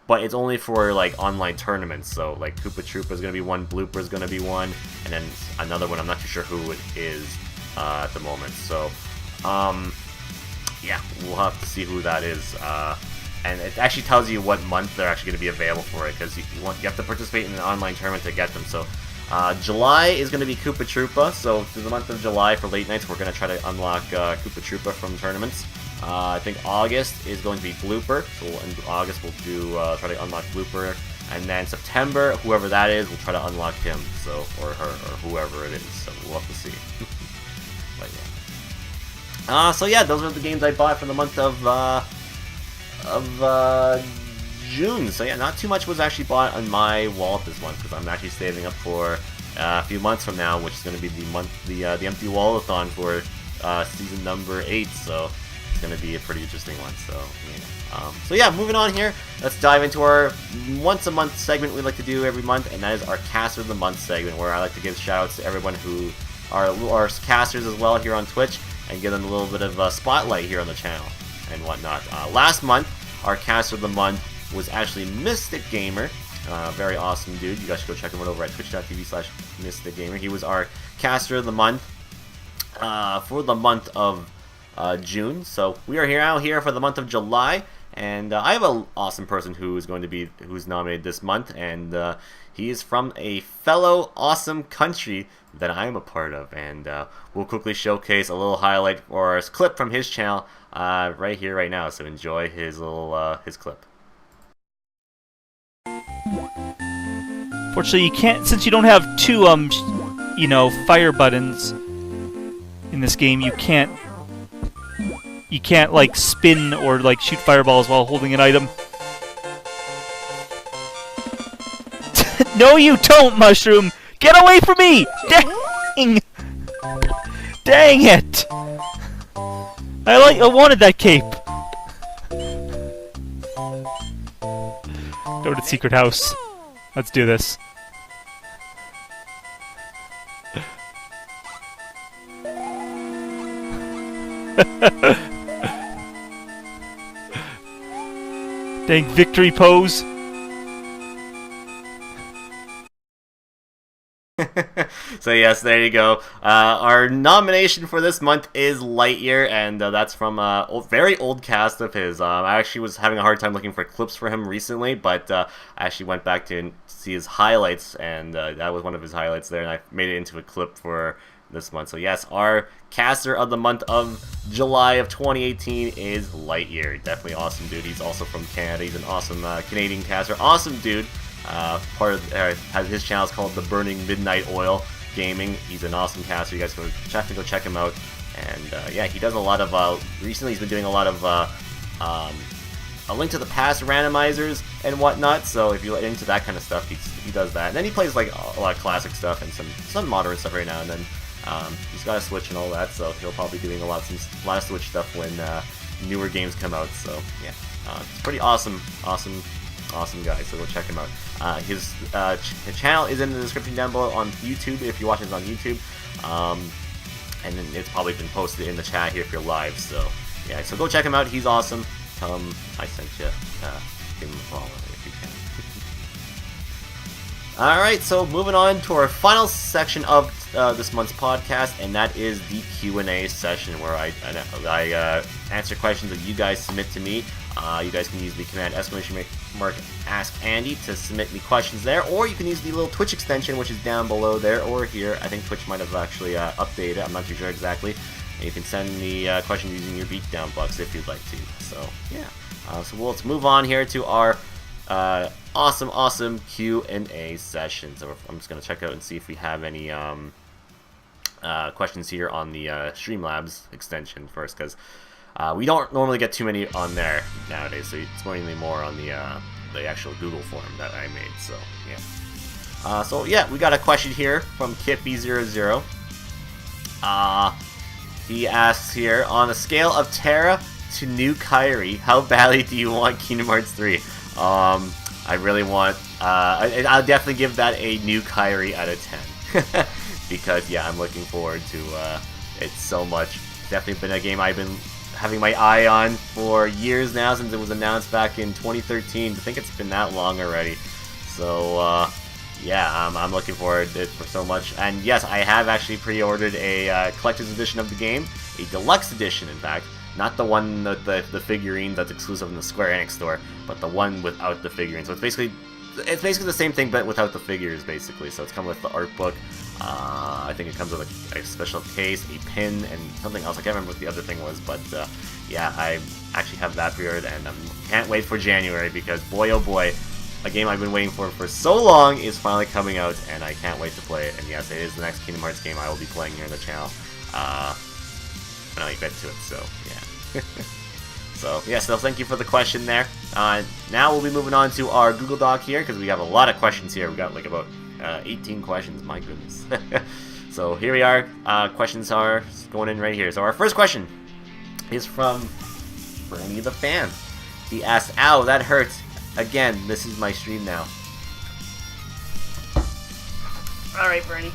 but it's only for like online tournaments. So like Koopa Troopa is going to be one, Blooper is going to be one, and then another one. I'm not too sure who it is at the moment. So yeah, we'll have to see who that is. And it actually tells you what month they're actually going to be available for it, because you have to participate in an online tournament to get them. So July is going to be Koopa Troopa. So through the month of July for late nights, we're going to try to unlock Koopa Troopa from tournaments. I think August is going to be Blooper. So in August we'll do try to unlock Blooper, and then September, whoever that is, we'll try to unlock him. So or her or whoever it is. So we'll have to see. But yeah. So yeah, those are the games I bought for the month of June. So yeah, not too much was actually bought on my wallet this month, because I'm actually saving up for a few months from now, which is going to be the empty wall-a-thon for season number 8. So it's going to be a pretty interesting one. So yeah. So yeah, moving on here, let's dive into our once-a-month segment we like to do every month, and that is our Caster of the Month segment, where I like to give shout-outs to everyone who are casters as well here on Twitch, and give them a little bit of a spotlight here on the channel and whatnot. Last month, our Caster of the Month was actually Mystic Gamer, Very awesome dude. You guys should go check him out over at twitch.tv/MrTheGamer. He was our caster of the month for the month of June. So we are here for the month of July. And I have an awesome person who's nominated this month, and he is from a fellow awesome country that I am a part of. And we'll quickly showcase a little highlight or a clip from his channel right here, right now. So enjoy his little his clip. Fortunately, you can't, since you don't have two fire buttons in this game. You can't like spin or like shoot fireballs while holding an item. No, you don't, Mushroom! Get away from me! Dang! Dang it! I wanted that cape. Go to the secret house. Let's do this. Dang victory pose. So yes, there you go. Our nomination for this month is Lightyear, and that's from a very old cast of his. I actually was having a hard time looking for clips for him recently, but I actually went back to see his highlights, and that was one of his highlights there, and I made it into a clip for this month. So yes, our caster of the month of July of 2018 is Lightyear. Definitely awesome dude. He's also from Canada. He's an awesome Canadian caster. Awesome dude. His channel is called The Burning Midnight Oil Gaming. He's an awesome caster. You guys have to go check him out. And yeah, he does a lot of recently he's been doing a lot of A Link to the Past randomizers and whatnot. So if you're into that kind of stuff, he does that. And then he plays like a lot of classic stuff and some modern stuff right now and then. He's got a Switch and all that, so he'll probably be doing a lot of Switch stuff when newer games come out. So yeah, it's pretty awesome guy. So go check him out. His channel is in the description down below on YouTube if you're watching this on YouTube, and then it's probably been posted in the chat here if you're live. So yeah, so go check him out. He's awesome. Tell him I sent you. Give him a follow if you can. Alright, so moving on to our final section of this month's podcast, and that is the Q&A session, where I answer questions that you guys submit to me. You guys can use the command !AskAndy to submit me questions there, or you can use the little Twitch extension, which is down below there, or here. I think Twitch might have actually updated, I'm not too sure exactly. And you can send me questions using your Beatdown box if you'd like to. So, yeah. So let's move on here to our awesome Q&A session. So I'm just going to check out and see if we have any questions here on the Streamlabs extension first, because we don't normally get too many on there nowadays, so it's mainly more on the actual Google form that I made. So yeah, we got a question here from Kippy00. He asks here, on a scale of Terra to New Kyrie, how badly do you want Kingdom Hearts 3? I really want, I'll definitely give that a New Kyrie out of 10. Because, yeah, I'm looking forward to it so much. It's definitely been a game I've been having my eye on for years now, since it was announced back in 2013. I think it's been that long already. So, yeah, I'm looking forward to it for so much. And yes, I have actually pre-ordered a collector's edition of the game, a deluxe edition, in fact. Not the one with the figurine that's exclusive in the Square Enix store, but the one without the figurine. So it's basically the same thing, but without the figures, basically. So it's come with the art book. I think it comes with a special case, a pin, and something else. I can't remember what the other thing was, but yeah, I actually have that pre-ordered, and I can't wait for January, because boy oh boy, a game I've been waiting for so long is finally coming out, and I can't wait to play it. And yes, it is the next Kingdom Hearts game I will be playing here on the channel. When I get to it, so yeah. So yeah, so thank you for the question there. Now we'll be moving on to our Google Doc here, because we have a lot of questions here. We got like about 18 questions, my goodness. So here we are. Questions are going in right here. So our first question is from Bernie the Fan. He asked, "Ow, that hurts. Again, this is my stream now." Alright, Bernie.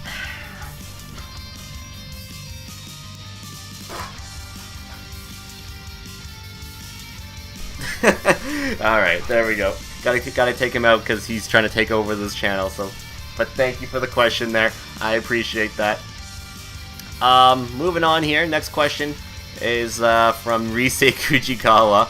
Alright, there we go. gotta take him out because he's trying to take over this channel. So, but thank you for the question there. I appreciate that. Moving on here. Next question is from Rise Kujikawa.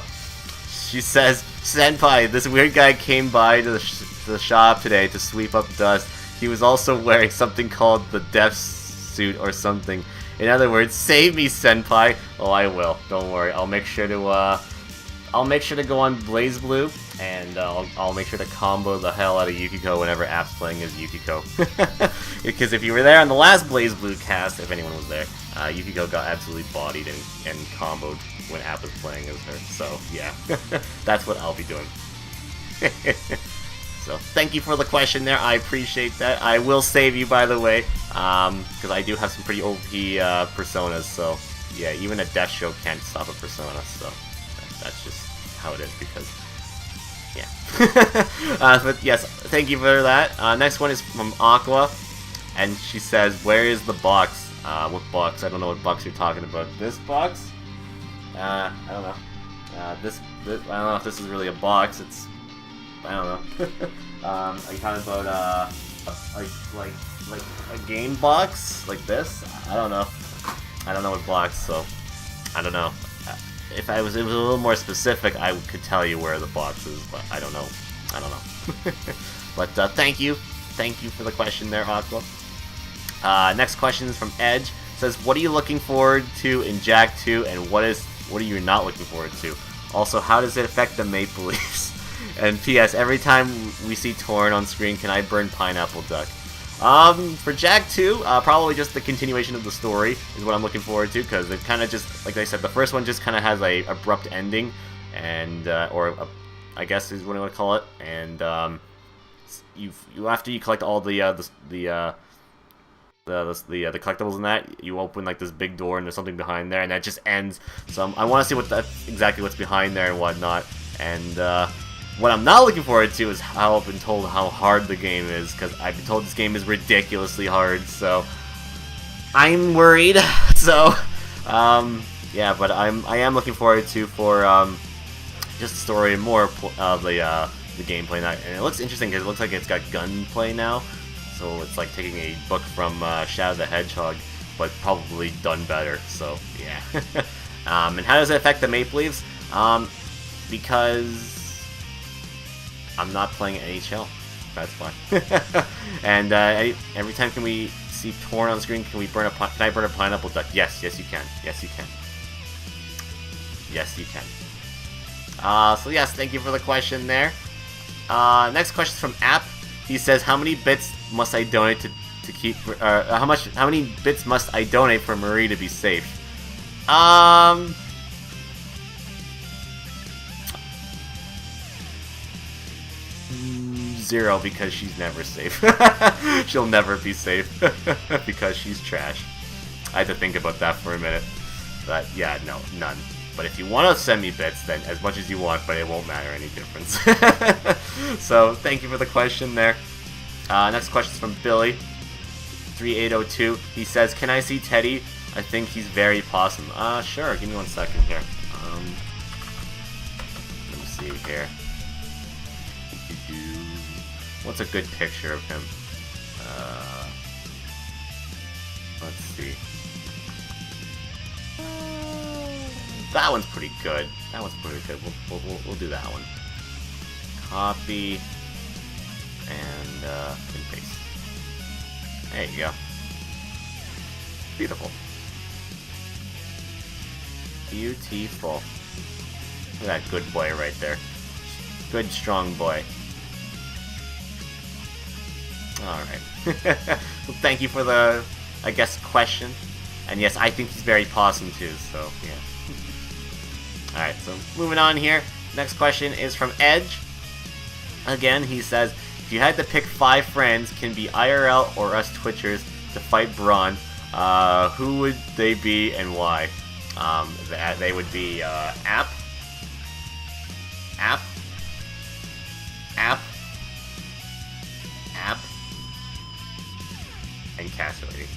She says, "Senpai, this weird guy came by to the shop today to sweep up dust. He was also wearing something called the death suit or something. In other words, save me, Senpai." Oh, I will. Don't worry. I'll make sure to go on BlazBlue, and I'll make sure to combo the hell out of Yukiko whenever App's playing as Yukiko. Because if you were there on the last BlazBlue cast, if anyone was there, Yukiko got absolutely bodied and comboed when App was playing as her. So yeah, that's what I'll be doing. So thank you for the question there. I appreciate that. I will save you, by the way, because I do have some pretty OP personas. So yeah, even a death show can't stop a persona. So that's just how it is. Because yeah. But yes, thank you for that. Next one is from Aqua, and she says, "Where is the box?" What box? I don't know what box you're talking about. This box? I don't know. This I don't know if this is really a box. It's, I don't know. Are you talking about like a game box like this? I don't know. I don't know what box. So I don't know. If it was a little more specific, I could tell you where the box is, but I don't know. But thank you for the question there, Aqua. Next question is from Edge. It says, "What are you looking forward to in Jack 2, and what are you not looking forward to? Also, how does it affect the Maple Leafs?" And P.S. Every time we see Torn on screen, can I burn Pineapple Duck? For Jack 2, probably just the continuation of the story is what I'm looking forward to, because it kind of just, like I said, the first one just kind of has a abrupt ending, and I guess is what I want to call it. And you after you collect all the collectibles in that, you open like this big door and there's something behind there, and that just ends. So I want to see exactly what's behind there and whatnot. And what I'm not looking forward to is how I've been told how hard the game is, because I've been told this game is ridiculously hard. So I'm worried. So yeah, but I am looking forward to just the story and more of the gameplay. And it looks interesting because it looks like it's got gunplay now. So it's like taking a book from Shadow the Hedgehog, but probably done better. So yeah. And how does it affect the Maple Leafs? Because I'm not playing NHL. That's why. And every time can we see Torn on screen? Can I burn a Pineapple Duck? Yes, you can. Yes, you can. Yes, you can. So yes, thank you for the question there. Next question is from App. He says, "How many bits must I donate to keep? How many bits must I donate for Marie to be safe?" 0, because she's never safe. She'll never be safe because she's trash. I had to think about that for a minute. But yeah, no, none. But if you want to send me bits, then as much as you want, but it won't matter any difference. So thank you for the question there. Next question is from Billy 3802. He says, "Can I see Teddy? I think he's very possum." Sure. Give me 1 second here. Let me see here. What's a good picture of him? Let's see. That one's pretty good. We'll do that one. Copy and paste. There you go. Beautiful. Beautiful. Look at that good boy right there. Good, strong boy. Alright. Well, thank you for the, I guess, question. And yes, I think he's very possum too, so yeah. Alright, so moving on here. Next question is from Edge. Again, he says, "If you had to pick 5 friends, can be IRL or us Twitchers, to fight Braun, who would they be and why?" They would be App, and Cassidy.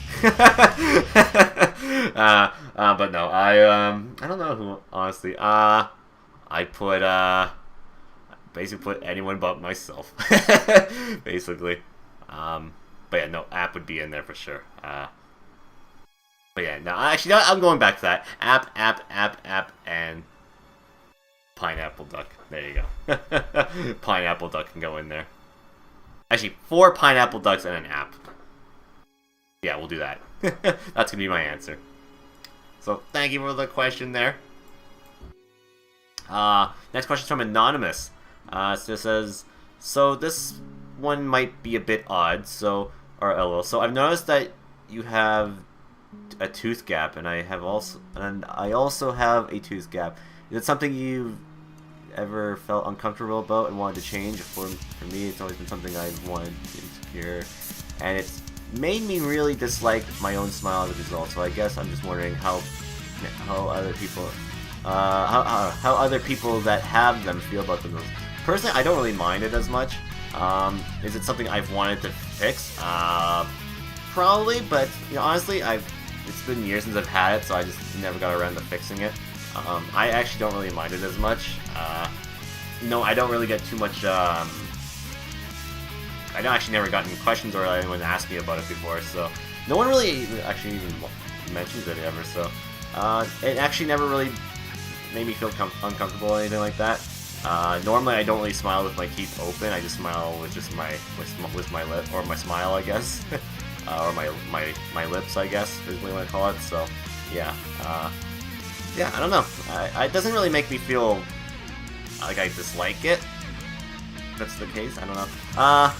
But no, I don't know who, honestly. I put basically put anyone but myself. Basically. But yeah, no, app would be in there for sure. But yeah, no, actually, no, I'm going back to that. App, and pineapple duck. There you go. Pineapple duck can go in there. Actually, 4 pineapple ducks and an app. Yeah, we'll do that. That's gonna be my answer. So, thank you for the question there. Next question's from Anonymous. So it says, so this one might be a bit odd, so, or LOL. So I've noticed that you have a tooth gap, and I also have a tooth gap. Is it something you've ever felt uncomfortable about and wanted to change? For me, it's always been something I've wanted to hear, and it's made me really dislike my own smile as a result. So I guess I'm just wondering how other people how other people that have them feel about them. Personally, I don't really mind it as much. Is it something I've wanted to fix? Probably, but you know, honestly, it's been years since I've had it, so I just never got around to fixing it. I actually don't really mind it as much. No, I don't really get too much. I don't actually never gotten questions or anyone asked me about it before, so no one really actually even mentions it ever. So it actually never really made me feel uncomfortable or anything like that. Normally, I don't really smile with my teeth open. I just smile with just with my lip, or my smile, I guess. Or my lips, I guess, is what you want to call it. So, yeah. Yeah, I don't know. It doesn't really make me feel like I dislike it. If that's the case, I don't know. I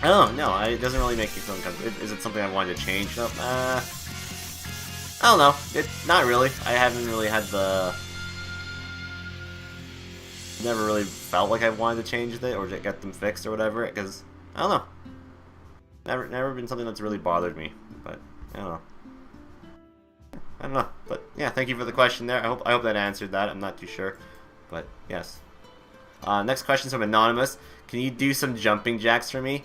don't know. No, it doesn't really make me feel uncomfortable. Is it something I wanted to change? No. I don't know. Not really. I haven't really had never really felt like I wanted to change it or to get them fixed or whatever, because I don't know. Never been something that's really bothered me, but I don't know. But yeah, thank you for the question there. I hope that answered that. I'm not too sure, but yes. Next question's from Anonymous. Can you do some jumping jacks for me?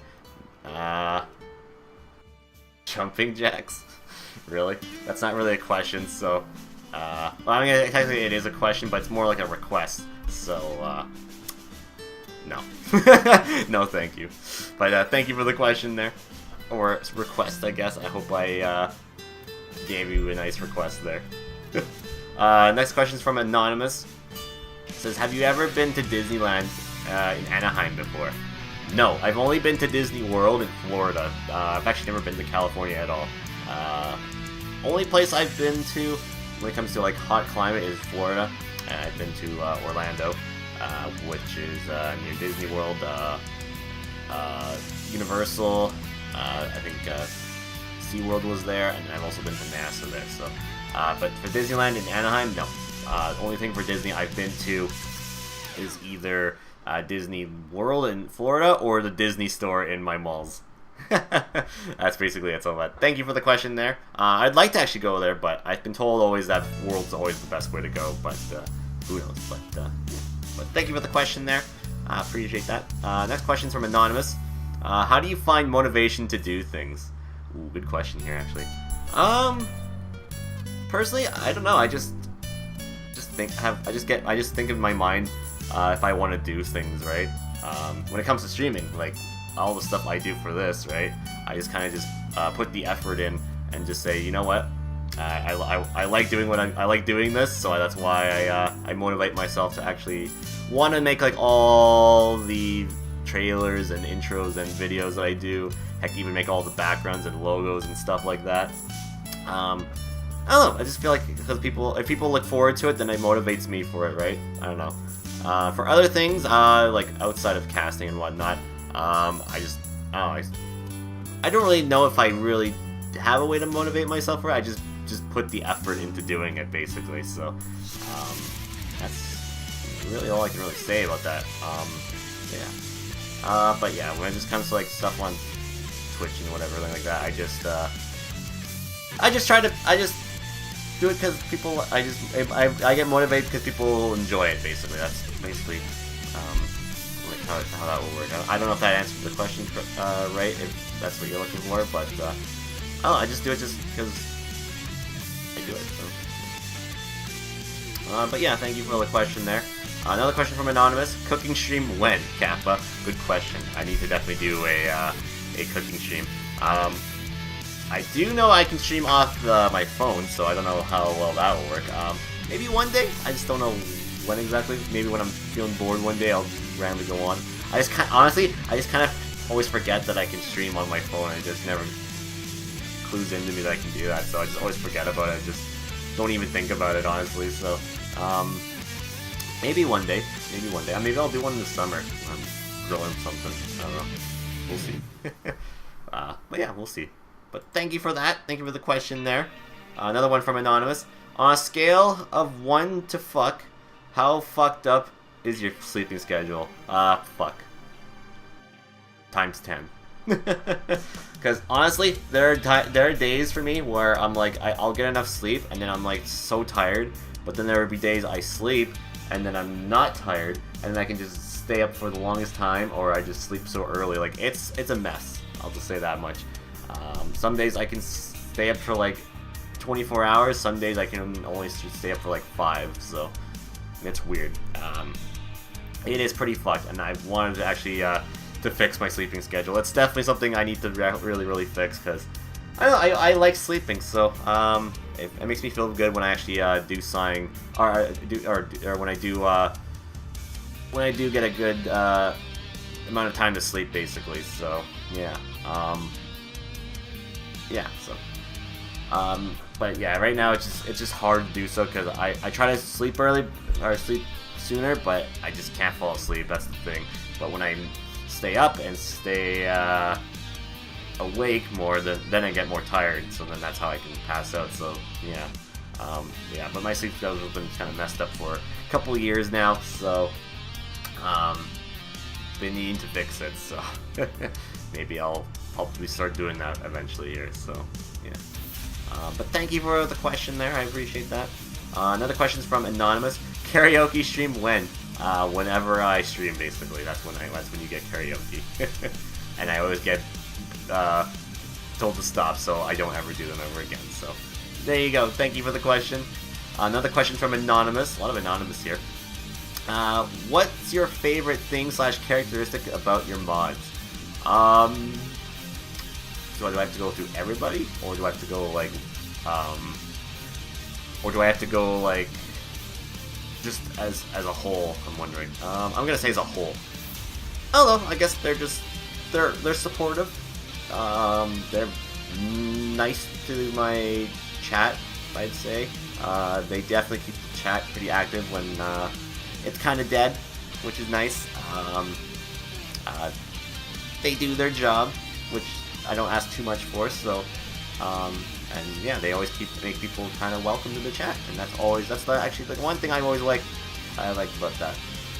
Jumping jacks? Really? That's not really a question. So, well, I mean, technically it is a question, but it's more like a request. So, no. No, thank you. But thank you for the question there. Or request, I guess. I hope I gave you a nice request there. Next question is from Anonymous. It says, have you ever been to Disneyland in Anaheim before? No, I've only been to Disney World in Florida. I've actually never been to California at all. Only place I've been to when it comes to like hot climate is Florida. I've been to Orlando, which is near Disney World, Universal, I think SeaWorld was there, and I've also been to NASA there. So, but for Disneyland in Anaheim, no. The only thing for Disney I've been to is either Disney World in Florida or the Disney store in my malls. That's basically it. So, but thank you for the question there. I'd like to actually go there, but I've been told always that World's always the best way to go. But who knows? But thank you for the question there. I appreciate that. Next question's from Anonymous. How do you find motivation to do things? Ooh, good question here, actually. Personally, I don't know. I just think in my mind if I want to do things, right? When it comes to streaming, like all the stuff I do for this, right? I just kind of just put the effort in and just say, you know what? I like doing I like doing this, so that's why I motivate myself to actually want to make like all the trailers and intros and videos that I do. Heck, even make all the backgrounds and logos and stuff like that. I don't know. I just feel like because if people look forward to it, then it motivates me for it, right? I don't know. For other things, like outside of casting and whatnot, I don't really know if I really have a way to motivate myself for it. I just put the effort into doing it, basically. So, that's really all I can really say about that. Yeah. But yeah, when it just comes to like stuff on Twitch and whatever like that, I just do it because people. I get motivated because people enjoy it. Basically, that's basically like how that will work. I don't know if that answers the question right. If that's what you're looking for, but I don't know. I just do it just because I do it. So. But yeah, thank you for the question there. Another question from Anonymous. Cooking stream when, Kappa? Good question. I need to definitely do a cooking stream. I do know I can stream off my phone, so I don't know how well that will work. Maybe one day? I just don't know when exactly. Maybe when I'm feeling bored one day, I'll just randomly go on. I just kind of always forget that I can stream on my phone. It just never clues into me that I can do that, so I just always forget about it. I just don't even think about it, honestly. So, maybe one day. Maybe I'll do one in the summer. I'm grilling something. I don't know. We'll see. But yeah, we'll see. But thank you for that. Thank you for the question there. Another one from Anonymous. On a scale of 1 to fuck, how fucked up is your sleeping schedule? Fuck. Times 10. Because honestly, there are days for me where I'm like, I'll get enough sleep, and then I'm like so tired. But then there will be days I sleep, and then I'm not tired, and then I can just stay up for the longest time, or I just sleep so early. Like, it's a mess. I'll just say that much. Some days I can stay up for like 24 hours. Some days I can only stay up for like 5. So it's weird. It is pretty fucked, and I've wanted to actually to fix my sleeping schedule. It's definitely something I need to really fix, because I don't know, I like sleeping. So it makes me feel good when I actually do sign or when I do get a good amount of time to sleep, basically. So yeah. But yeah, right now it's just hard to do so, because I try to sleep early or sleep sooner, but I just can't fall asleep. That's the thing. But when I stay up and stay awake more, then I get more tired. So then that's how I can pass out. So yeah, But my sleep schedule has been kind of messed up for a couple of years now. So been needing to fix it. So maybe I'll probably start doing that eventually here. So yeah. But thank you for the question there. I appreciate that. Another question is from Anonymous. Karaoke stream when? Whenever I stream, basically. That's when you get karaoke. And I always get told to stop, so I don't ever do them ever again. So there you go. Thank you for the question. Another question from Anonymous. A lot of Anonymous here. What's your favorite thing / characteristic about your mods? So do I have to go through everybody, or do I have to go like, just as a whole? I'm wondering. I'm gonna say as a whole. I don't know. I guess they're supportive. They're nice to my chat, I'd say. They definitely keep the chat pretty active when it's kind of dead, which is nice. They do their job, which I don't ask too much for. So, and yeah, they always make people kind of welcome to the chat, and that's actually the one thing I like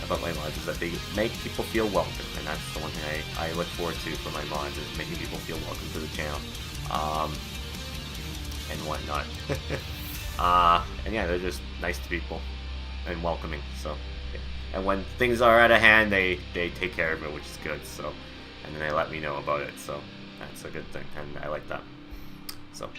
about my mods, is that they make people feel welcome, and that's the one thing I look forward to for my mods, is making people feel welcome to the channel, and whatnot. And yeah, they're just nice to people and welcoming. So, yeah. And when things are out of hand, they take care of it, which is good. So, and then they let me know about it. So that's a good thing, and I like that. So,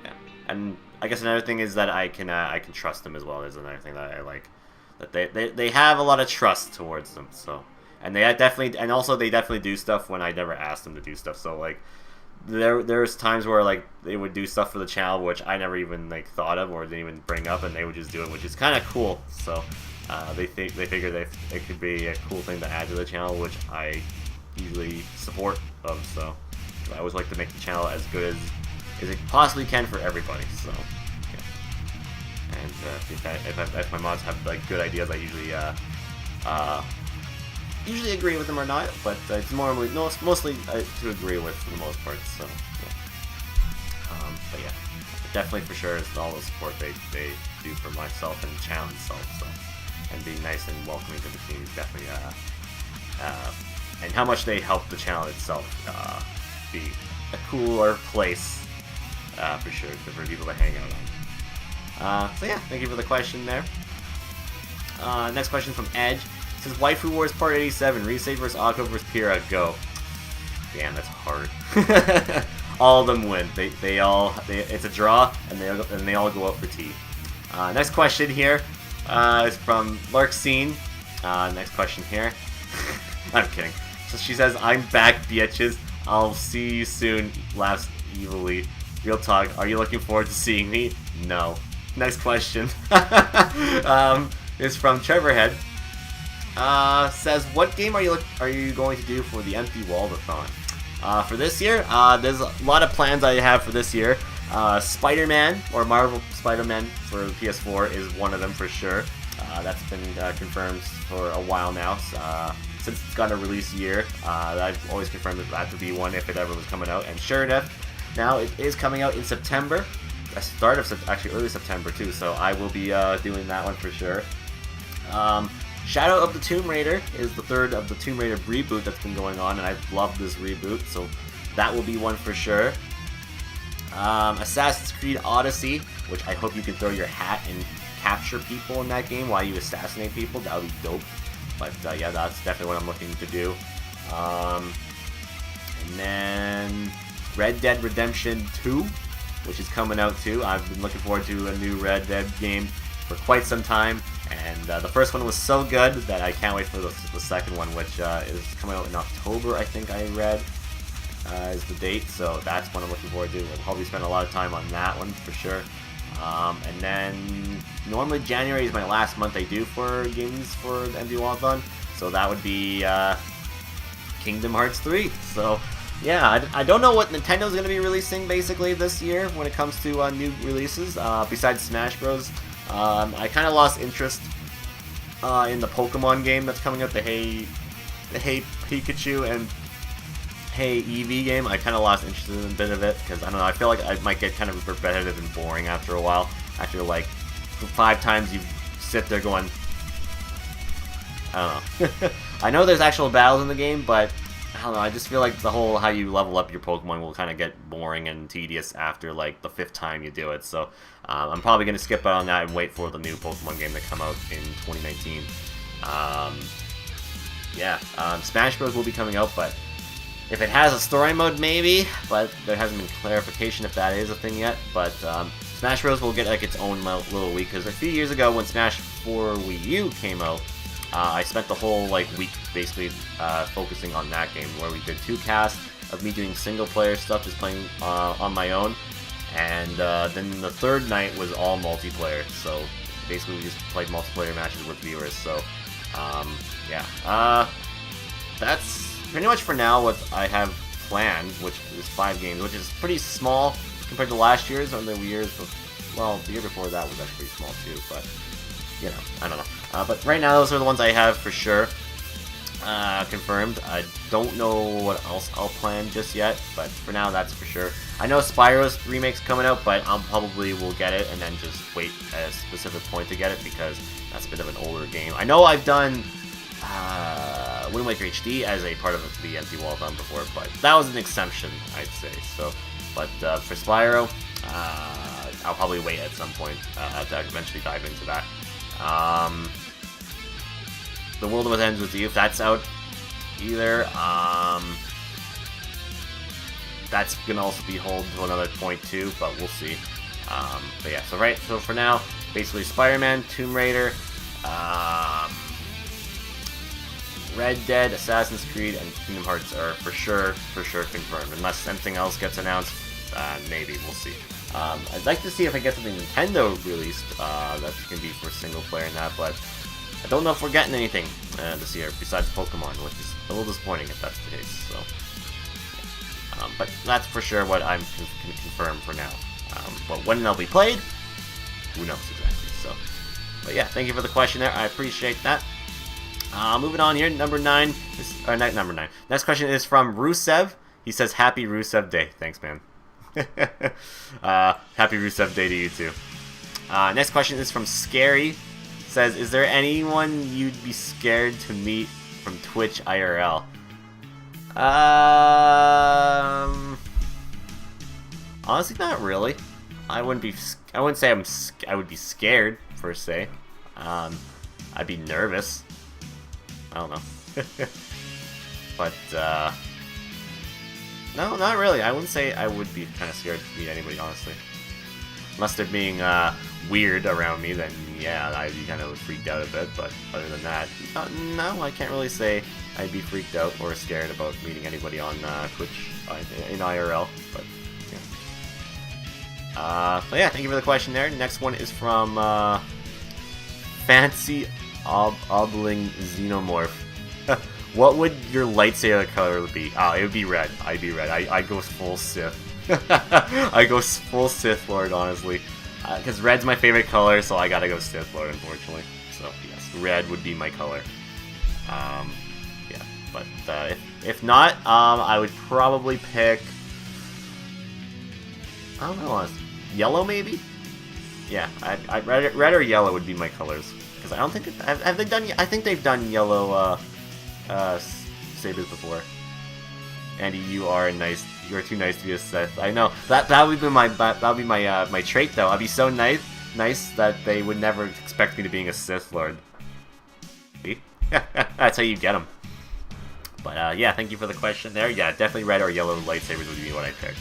yeah. And I guess another thing is that I can trust them as well. There's another thing that I like, that they have a lot of trust towards them. So, and they definitely do stuff when I never asked them to do stuff. So like, there's times where like they would do stuff for the channel which I never even like thought of or didn't even bring up, and they would just do it, which is kind of cool. So they figure it could be a cool thing to add to the channel, which I usually support of. So I always like to make the channel as good as it possibly can for everybody. So yeah. And if my mods have like good ideas, I usually agree with them or not, but it's mostly to agree with for the most part. So yeah. But yeah, definitely for sure is all the support they do for myself and the channel itself. So, and being nice and welcoming to the team is definitely and how much they help the channel itself be a cooler place for sure for people to hang out on. So yeah, thank you for the question there. Next question from Edge. It says Waifu Wars Part 87, Resave vs. Akko vs. Pyrrha, go. Damn, that's hard. All of them win. It's a draw, and they all go out for tea. Next question here It's from Larkscene. Next question here. I'm kidding. So she says, I'm back, bitches. I'll see you soon. Laughs evilly. Real talk. Are you looking forward to seeing me? No. Next question. Is from Trevorhead. Says, what game are you going to do for the Empty Waldathon? For this year, there's a lot of plans I have for this year. Spider-Man, or Marvel Spider-Man for PS4 is one of them for sure. That's been confirmed for a while now. Since it's got a release year, I've always confirmed that to be one if it ever was coming out. And sure enough, now it is coming out in September. Start of actually early September too. So I will be doing that one for sure. Shadow of the Tomb Raider is the third of the Tomb Raider reboot that's been going on, and I've loved this reboot, so that will be one for sure. Assassin's Creed Odyssey, which I hope you can throw your hat and capture people in that game while you assassinate people. That would be dope. But yeah, that's definitely what I'm looking to do. And then Red Dead Redemption 2, which is coming out too. I've been looking forward to a new Red Dead game for quite some time. And the first one was so good that I can't wait for the second one, which is coming out in October, I think I read, is the date. So that's what I'm looking forward to. I'll probably spend a lot of time on that one for sure. And then normally January is my last month I do for games for the MD Waldathon. So that would be Kingdom Hearts 3. So yeah, I don't know what Nintendo's going to be releasing basically this year when it comes to new releases, besides Smash Bros. I kind of lost interest in the Pokemon game that's coming out, the Hey Pikachu and Hey Eevee game. I kind of lost interest in a bit of it because I don't know. I feel like I might get kind of repetitive and boring after a while. After like 5 times you sit there going, I don't know. I know there's actual battles in the game, but I don't know. I just feel like the whole how you level up your Pokemon will kind of get boring and tedious after like the 5th time you do it. So I'm probably going to skip out on that and wait for the new Pokemon game to come out in 2019. Smash Bros. Will be coming out, but if it has a story mode, maybe. But there hasn't been clarification if that is a thing yet. But Smash Bros. Will get like its own little week, because a few years ago when Smash 4 Wii U came out, I spent the whole week basically focusing on that game, where we did 2 casts of me doing single player stuff, just playing on my own, and then the 3rd night was all multiplayer. So basically we just played multiplayer matches with viewers. So that's pretty much for now what I have planned, which is 5 games, which is pretty small compared to last year's or the years. Well, the year before that was actually pretty small too, but you know, I don't know. But right now, those are the ones I have for sure confirmed. I don't know what else I'll plan just yet, but for now, that's for sure. I know Spyro's remake's coming out, but I'll probably will get it and then just wait at a specific point to get it, because that's a bit of an older game. I know I've done Wind Waker HD as a part of the Empty Waldathon before, but that was an exception, I'd say. So, but for Spyro, I'll probably wait at some point to eventually dive into that. The World With Ends With You, if that's out either, that's gonna also be hold to another point too, but we'll see. But yeah, so for now, basically Spider-Man, Tomb Raider, Red Dead, Assassin's Creed, and Kingdom Hearts are for sure confirmed. Unless anything else gets announced, maybe, we'll see. I'd like to see if I get something Nintendo released that can be for single player and that, but I don't know if we're getting anything this year besides Pokemon, which is a little disappointing if that's the case. So, but that's for sure what I'm confirmed for now. But when they'll be played, who knows exactly. So, but yeah, thank you for the question there. I appreciate that. Moving on here, number 9. Not number 9. Next question is from Rusev. He says, "Happy Rusev Day." Thanks, man. Happy Rusev Day to you too. Next question is from Scary. Says, "Is there anyone you'd be scared to meet from Twitch IRL?" Honestly, not really. I wouldn't say I would be scared per se. I'd be nervous. I don't know. But no, not really. I wouldn't say I would be kind of scared to meet anybody, honestly. Unless they're being weird around me, then yeah, I'd be kind of freaked out a bit. But other than that, no, I can't really say I'd be freaked out or scared about meeting anybody on Twitch in IRL. But yeah, thank you for the question there. Next one is from Fancy Obling Xenomorph. What would your lightsaber color be? It would be red. I'd be red. I go full Sith. I go full Sith Lord, honestly. Because red's my favorite color, so I gotta go Sith Lord, unfortunately. So, yes, red would be my color. Yeah, but if not, I would probably pick... I don't know, yellow maybe? Yeah, red or yellow would be my colors. Because I don't think... Have they done... I think they've done yellow, sabers before. Andy, you are too nice to be a Sith. I know that would be my trait though. I'd be so nice that they would never expect me to being a Sith Lord. That's how you get them. But yeah, thank you for the question there. Yeah, definitely red or yellow lightsabers would be what I pick.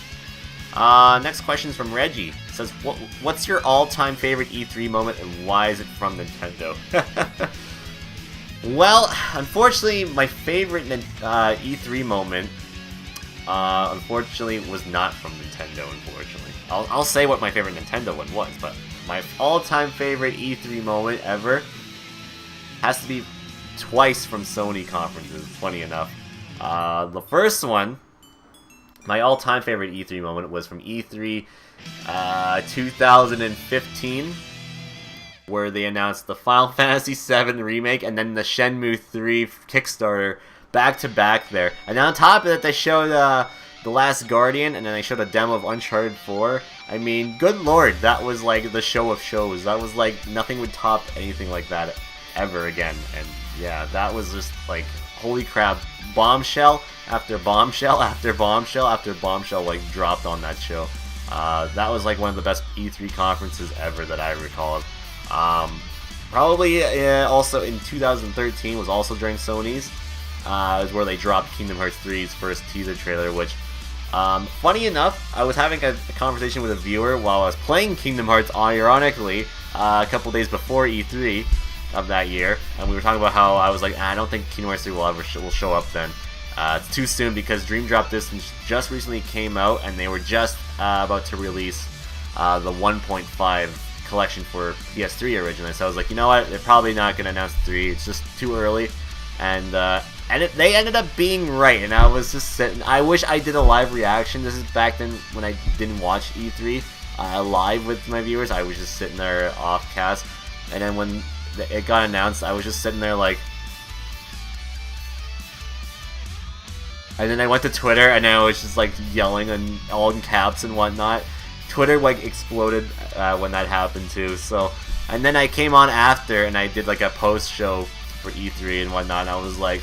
Next question is from Reggie. It says, what's your all-time favorite E3 moment and why is it from Nintendo? Well, unfortunately, my favorite E3 moment, unfortunately, was not from Nintendo, unfortunately. I'll say what my favorite Nintendo one was, but my all-time favorite E3 moment ever has to be twice from Sony conferences, funny enough. The first one, my all-time favorite E3 moment was from E3 2015, where they announced the Final Fantasy VII Remake and then the Shenmue 3 Kickstarter back-to-back there. And on top of it, they showed The Last Guardian, and then they showed a demo of Uncharted 4. I mean, good lord, that was like the show of shows. That was like, nothing would top anything like that ever again. And yeah, that was just like, holy crap, bombshell after bombshell after bombshell after bombshell like dropped on that show. That was like one of the best E3 conferences ever that I recall of. Probably also in 2013 was also during Sony's, is where they dropped Kingdom Hearts 3's first teaser trailer, which, funny enough, I was having a conversation with a viewer while I was playing Kingdom Hearts, ironically, a couple days before E3 of that year, and we were talking about how I was like, I don't think Kingdom Hearts 3 will show up then. It's too soon because Dream Drop Distance just recently came out, and they were just about to release the 1.5 collection for PS3 originally, so I was like, you know what, they're probably not going to announce 3, it's just too early, and they ended up being right, and I was just sitting, I wish I did a live reaction. This is back then when I didn't watch E3 live with my viewers. I was just sitting there off cast, and then when it got announced, I was just sitting there like, and then I went to Twitter, and I was just like yelling and all in caps and whatnot. Twitter like exploded when that happened too. So, and then I came on after and I did like a post show for E3 and whatnot. And I was like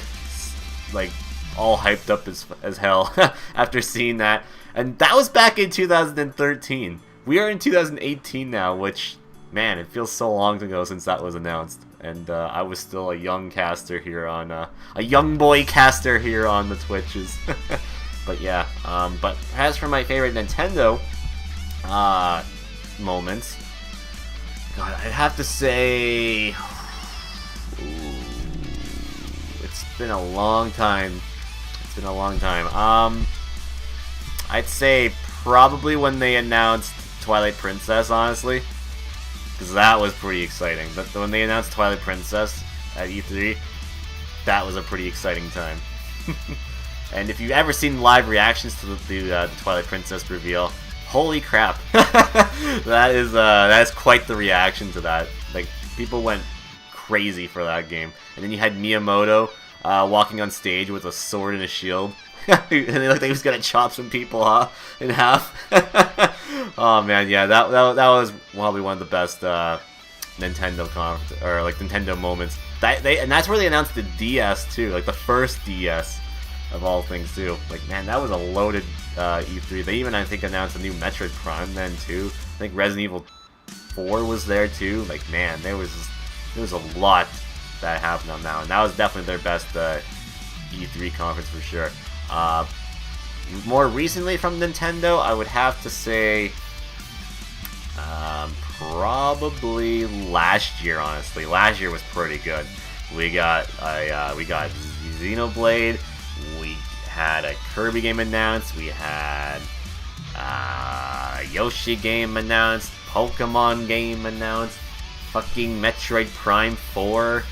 all hyped up as hell after seeing that. And that was back in 2013. We are in 2018 now, which, man, it feels so long ago since that was announced. And I was still a young caster here on a young boy caster here on the Twitches. But yeah, but as for my favorite Nintendo moments, God, I'd have to say, it's been a long time. I'd say probably when they announced Twilight Princess, honestly, because that was pretty exciting. But when they announced Twilight Princess at E3, that was a pretty exciting time. And if you've ever seen live reactions to the Twilight Princess reveal, holy crap, that is quite the reaction to that. Like, people went crazy for that game. And then you had Miyamoto walking on stage with a sword and a shield, and it looked like he was gonna chop some people in half. Oh man, yeah, that was probably one of the best Nintendo Nintendo moments. And that's where they announced the DS too, like the first DS of all things too. Like, man, that was a loaded E3. They even, I think, announced a new Metroid Prime then too. I think Resident Evil 4 was there too. Like, man, there was a lot that happened on that one. That was definitely their best E3 conference for sure. More recently from Nintendo, I would have to say Probably last year, honestly. Last year was pretty good. We got Xenoblade. We had a Kirby game announced. We had Yoshi game announced. Pokemon game announced. Fucking Metroid Prime 4.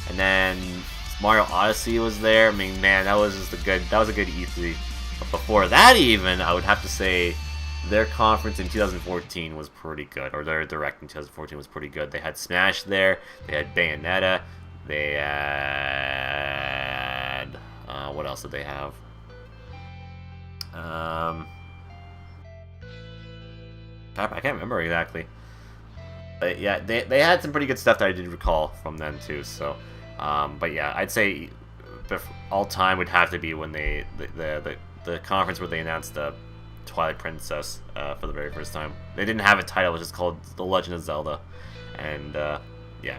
And then Mario Odyssey was there. I mean, man, that was a good E3. But before that, even, I would have to say their conference in 2014 was pretty good, or their direct in 2014 was pretty good. They had Smash there. They had Bayonetta. They had what else did they have? I can't remember exactly. But yeah, they had some pretty good stuff that I did recall from them too. So, but yeah, I'd say all time would have to be when the conference where they announced the Twilight Princess for the very first time. They didn't have a title; it was just called The Legend of Zelda, and yeah,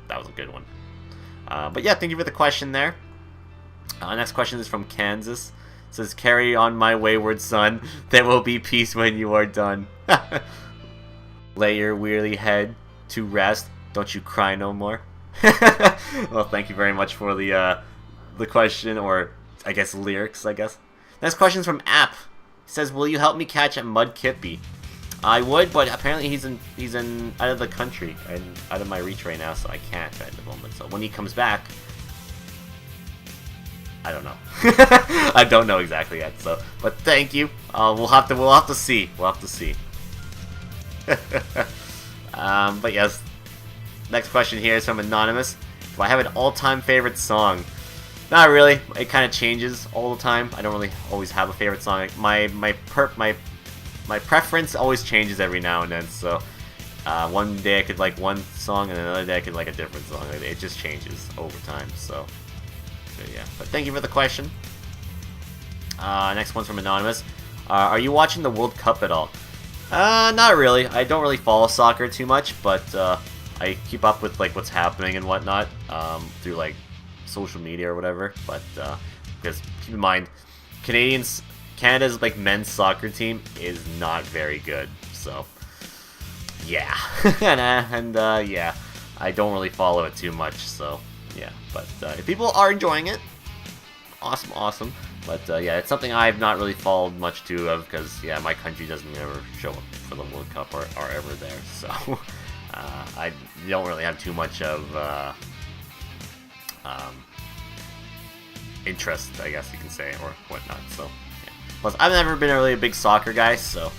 that was a good one. But yeah, thank you for the question there. Next question is from Kansas. It says, "Carry on, my wayward son. There will be peace when you are done. Lay your weary head to rest. Don't you cry no more." Well, thank you very much for the question, or I guess lyrics. I guess. Next question is from App. He says, "Will you help me catch a Mudkippy?" I would, but apparently he's in out of the country and out of my reach right now, so I can't at the moment. So when he comes back, I don't know. I don't know exactly yet. So, but thank you. We'll have to see. We'll have to see. But yes. Next question here is from Anonymous. Do I have an all-time favorite song? Not really. It kind of changes all the time. I don't really always have a favorite song. My preference always changes every now and then. So one day I could like one song, and another day I could like a different song. It just changes over time. So yeah. But thank you for the question. Next one's from Anonymous. Are you watching the World Cup at all? Not really. I don't really follow soccer too much, but I keep up with like what's happening and whatnot through like social media or whatever. But because keep in mind, Canada's like men's soccer team is not very good. So yeah, and yeah, I don't really follow it too much. So yeah, but if people are enjoying it, awesome. But yeah, it's something I've not really followed much too of because yeah, my country doesn't ever show up for the World Cup or are ever there. So I don't really have too much of interest, I guess you can say, or whatnot. So yeah. Plus, I've never been really a big soccer guy. So,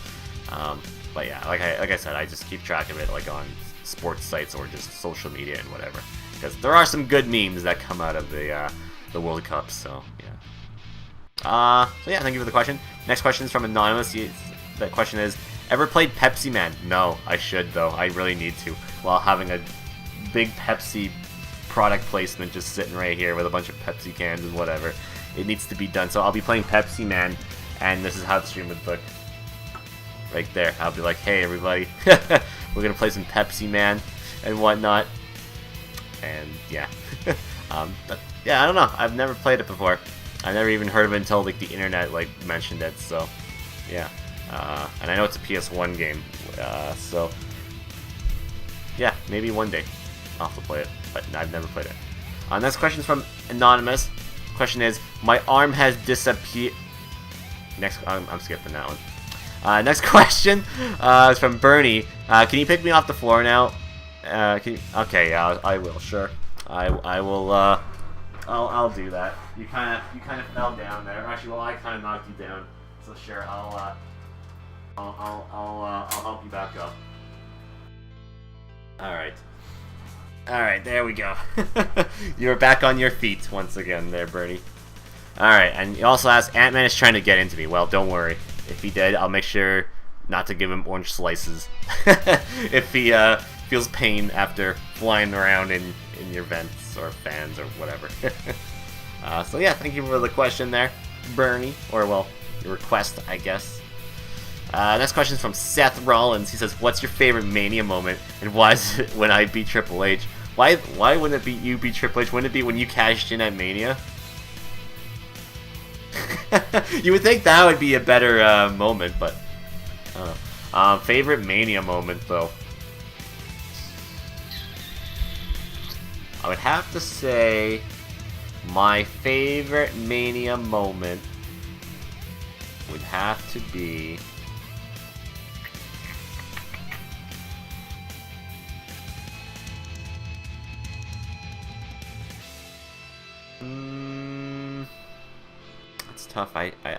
but yeah, like I said, I just keep track of it like on sports sites or just social media and whatever. Because there are some good memes that come out of the World Cup. So yeah. So yeah, thank you for the question. Next question is from Anonymous. The question is, ever played Pepsi Man? No, I should though. I really need to. While having a big Pepsi product placement just sitting right here with a bunch of Pepsi cans and whatever. It needs to be done. So I'll be playing Pepsi Man, and this is how the stream would look. Right there. I'll be like, hey everybody, we're gonna play some Pepsi Man and whatnot. And yeah. But, yeah, I don't know. I've never played it before. I never even heard of it until like the internet like mentioned it. So yeah, and I know it's a PS1 game. So yeah, maybe one day I'll have to play it, but I've never played it. Next question is from Anonymous. Question is, my arm has disappeared. Next, I'm skipping that one. Next question is from Bernie. Can you pick me off the floor now? Okay, yeah, I will. Sure, I will. I'll do that. You kind of fell down there. Actually, well, I kind of knocked you down. So sure, I'll help you back up. All right, there we go. You're back on your feet once again, there, Bernie. All right, and you also asked, Ant-Man is trying to get into me. Well, don't worry. If he did, I'll make sure not to give him orange slices. If he feels pain after flying around in your vents or fans or whatever. So yeah, thank you for the question there, Bernie. Or well, your request, I guess. Next question is from Seth Rollins. He says, what's your favorite Mania moment, and why is it when I beat Triple H? Why wouldn't it be you beat Triple H? Wouldn't it be when you cashed in at Mania? You would think that would be a better moment, but Favorite Mania moment, though. I would have to say my favorite Mania moment would have to be... It's tough.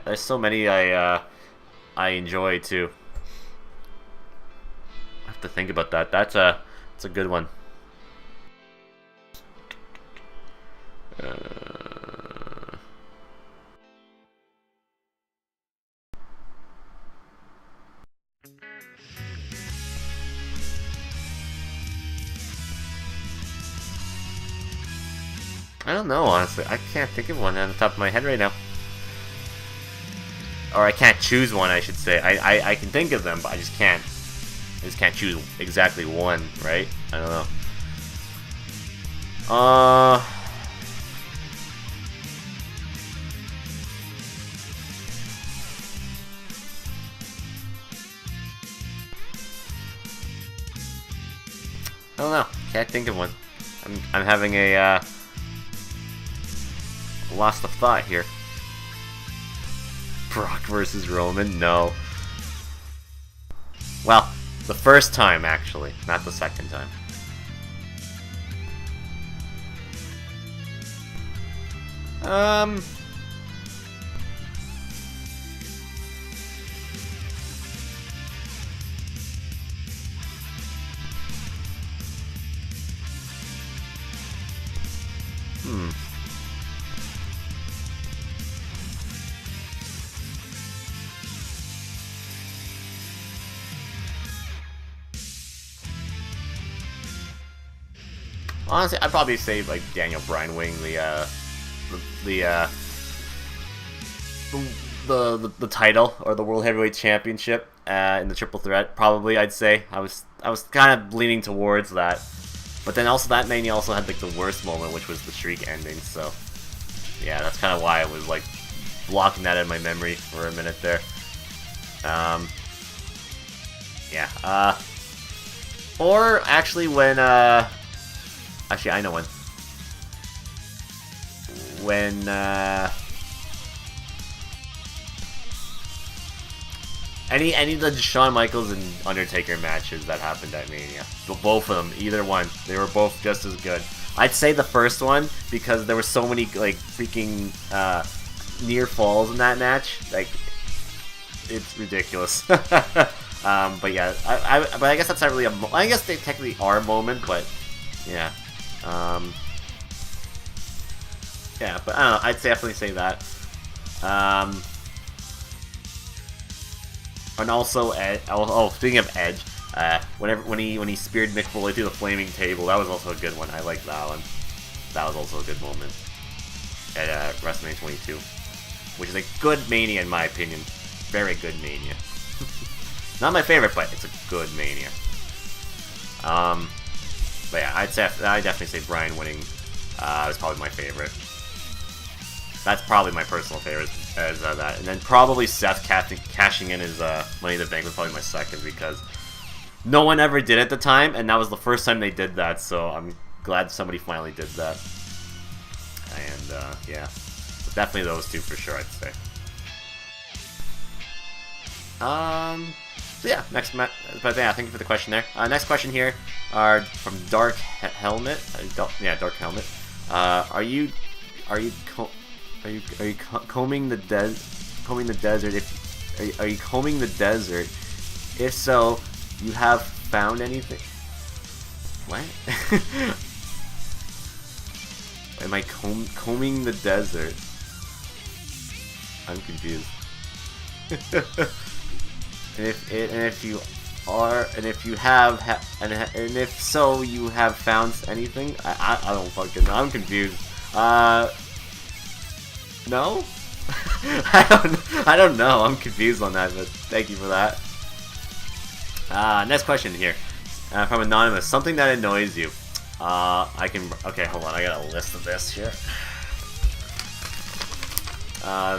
There's so many I enjoy too. I have to think about that. That's a good one. I don't know, honestly. I can't think of one on the top of my head right now. Or I can't choose one, I should say. I can think of them, but I just can't. I just can't choose exactly one, right? I don't know. I don't know. Can't think of one. I'm having a lost of thought here. Brock versus Roman? No. Well, the first time actually, not the second time. Honestly, I'd probably say like Daniel Bryan winning the title or the World Heavyweight Championship in the Triple Threat. Probably, I'd say I was kind of leaning towards that, but then also that Mania also had like the worst moment, which was the streak ending. So yeah, that's kind of why I was like blocking that in my memory for a minute there. Yeah. Or actually when actually, I know when. When, any of the Shawn Michaels and Undertaker matches that happened at Mania. Both of them, either one. They were both just as good. I'd say the first one, because there were so many, like, freaking, near falls in that match. Like, it's ridiculous. But yeah, but I guess that's not really I guess they technically are a moment, but, yeah. Yeah, but I don't know, I'd definitely say that. And also, speaking of Edge, when he speared Mick Foley through the flaming table, that was also a good one. I like that one. That was also a good moment at WrestleMania 22, which is a good Mania in my opinion. Very good Mania. Not my favorite, but it's a good Mania. But yeah, I'd definitely say Bryan winning was probably my favorite. That's probably my personal favorite as that. And then probably Seth cashing in his Money in the Bank was probably my second, because no one ever did it at the time, and that was the first time they did that, so I'm glad somebody finally did that. And yeah, but definitely those two for sure, I'd say. So yeah, but yeah, thank you for the question there. Next question here are from Dark Helmet. Dark Helmet. Are you combing the desert? Are you combing the desert? If so, you have found anything? What? Am I combing the desert? I'm confused. And if you are, and if you have, and if so, you have found anything? I don't fucking know. I'm confused. No? I don't know. I'm confused on that, but thank you for that. Next question here. From Anonymous. Something that annoys you. Okay, hold on. I got a list of this here.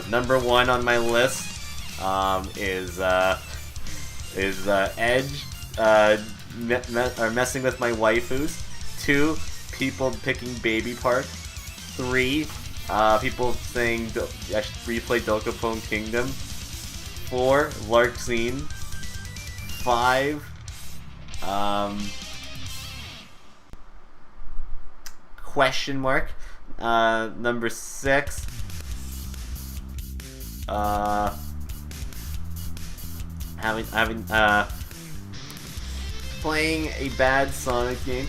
Number one on my list is is Edge messing with my waifus. 2, people picking Baby Park. 3, people saying I should replay Dokapon Kingdom. 4, Larkscene. 5, question mark. Number 6, playing a bad Sonic game.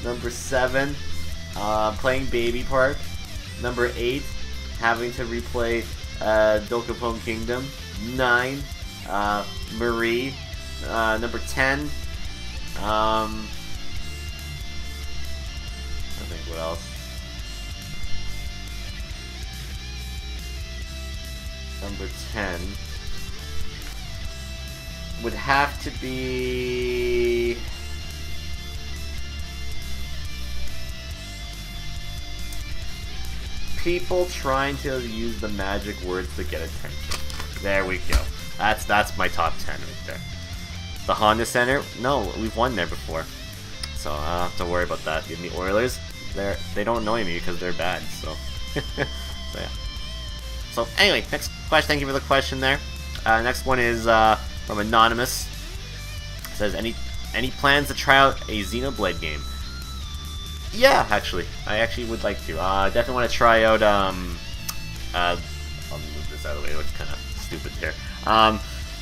Number 7, playing Baby Park. Number 8, having to replay Dokapon Kingdom. 9, Marie. Number 10, I think what else? Number 10 would have to be people trying to use the magic words to get attention. There we go. That's my top 10 right there. The Honda Center, no, we've won there before, so I don't have to worry about that. Give me Oilers. They don't annoy me because they're bad. So, so yeah. So anyway, next question. Thank you for the question there. Next one is from Anonymous. It says any plans to try out a Xenoblade game? Yeah, actually, I actually would like to. Definitely want to try out. I'll move this out of the way. It looks kind of stupid here.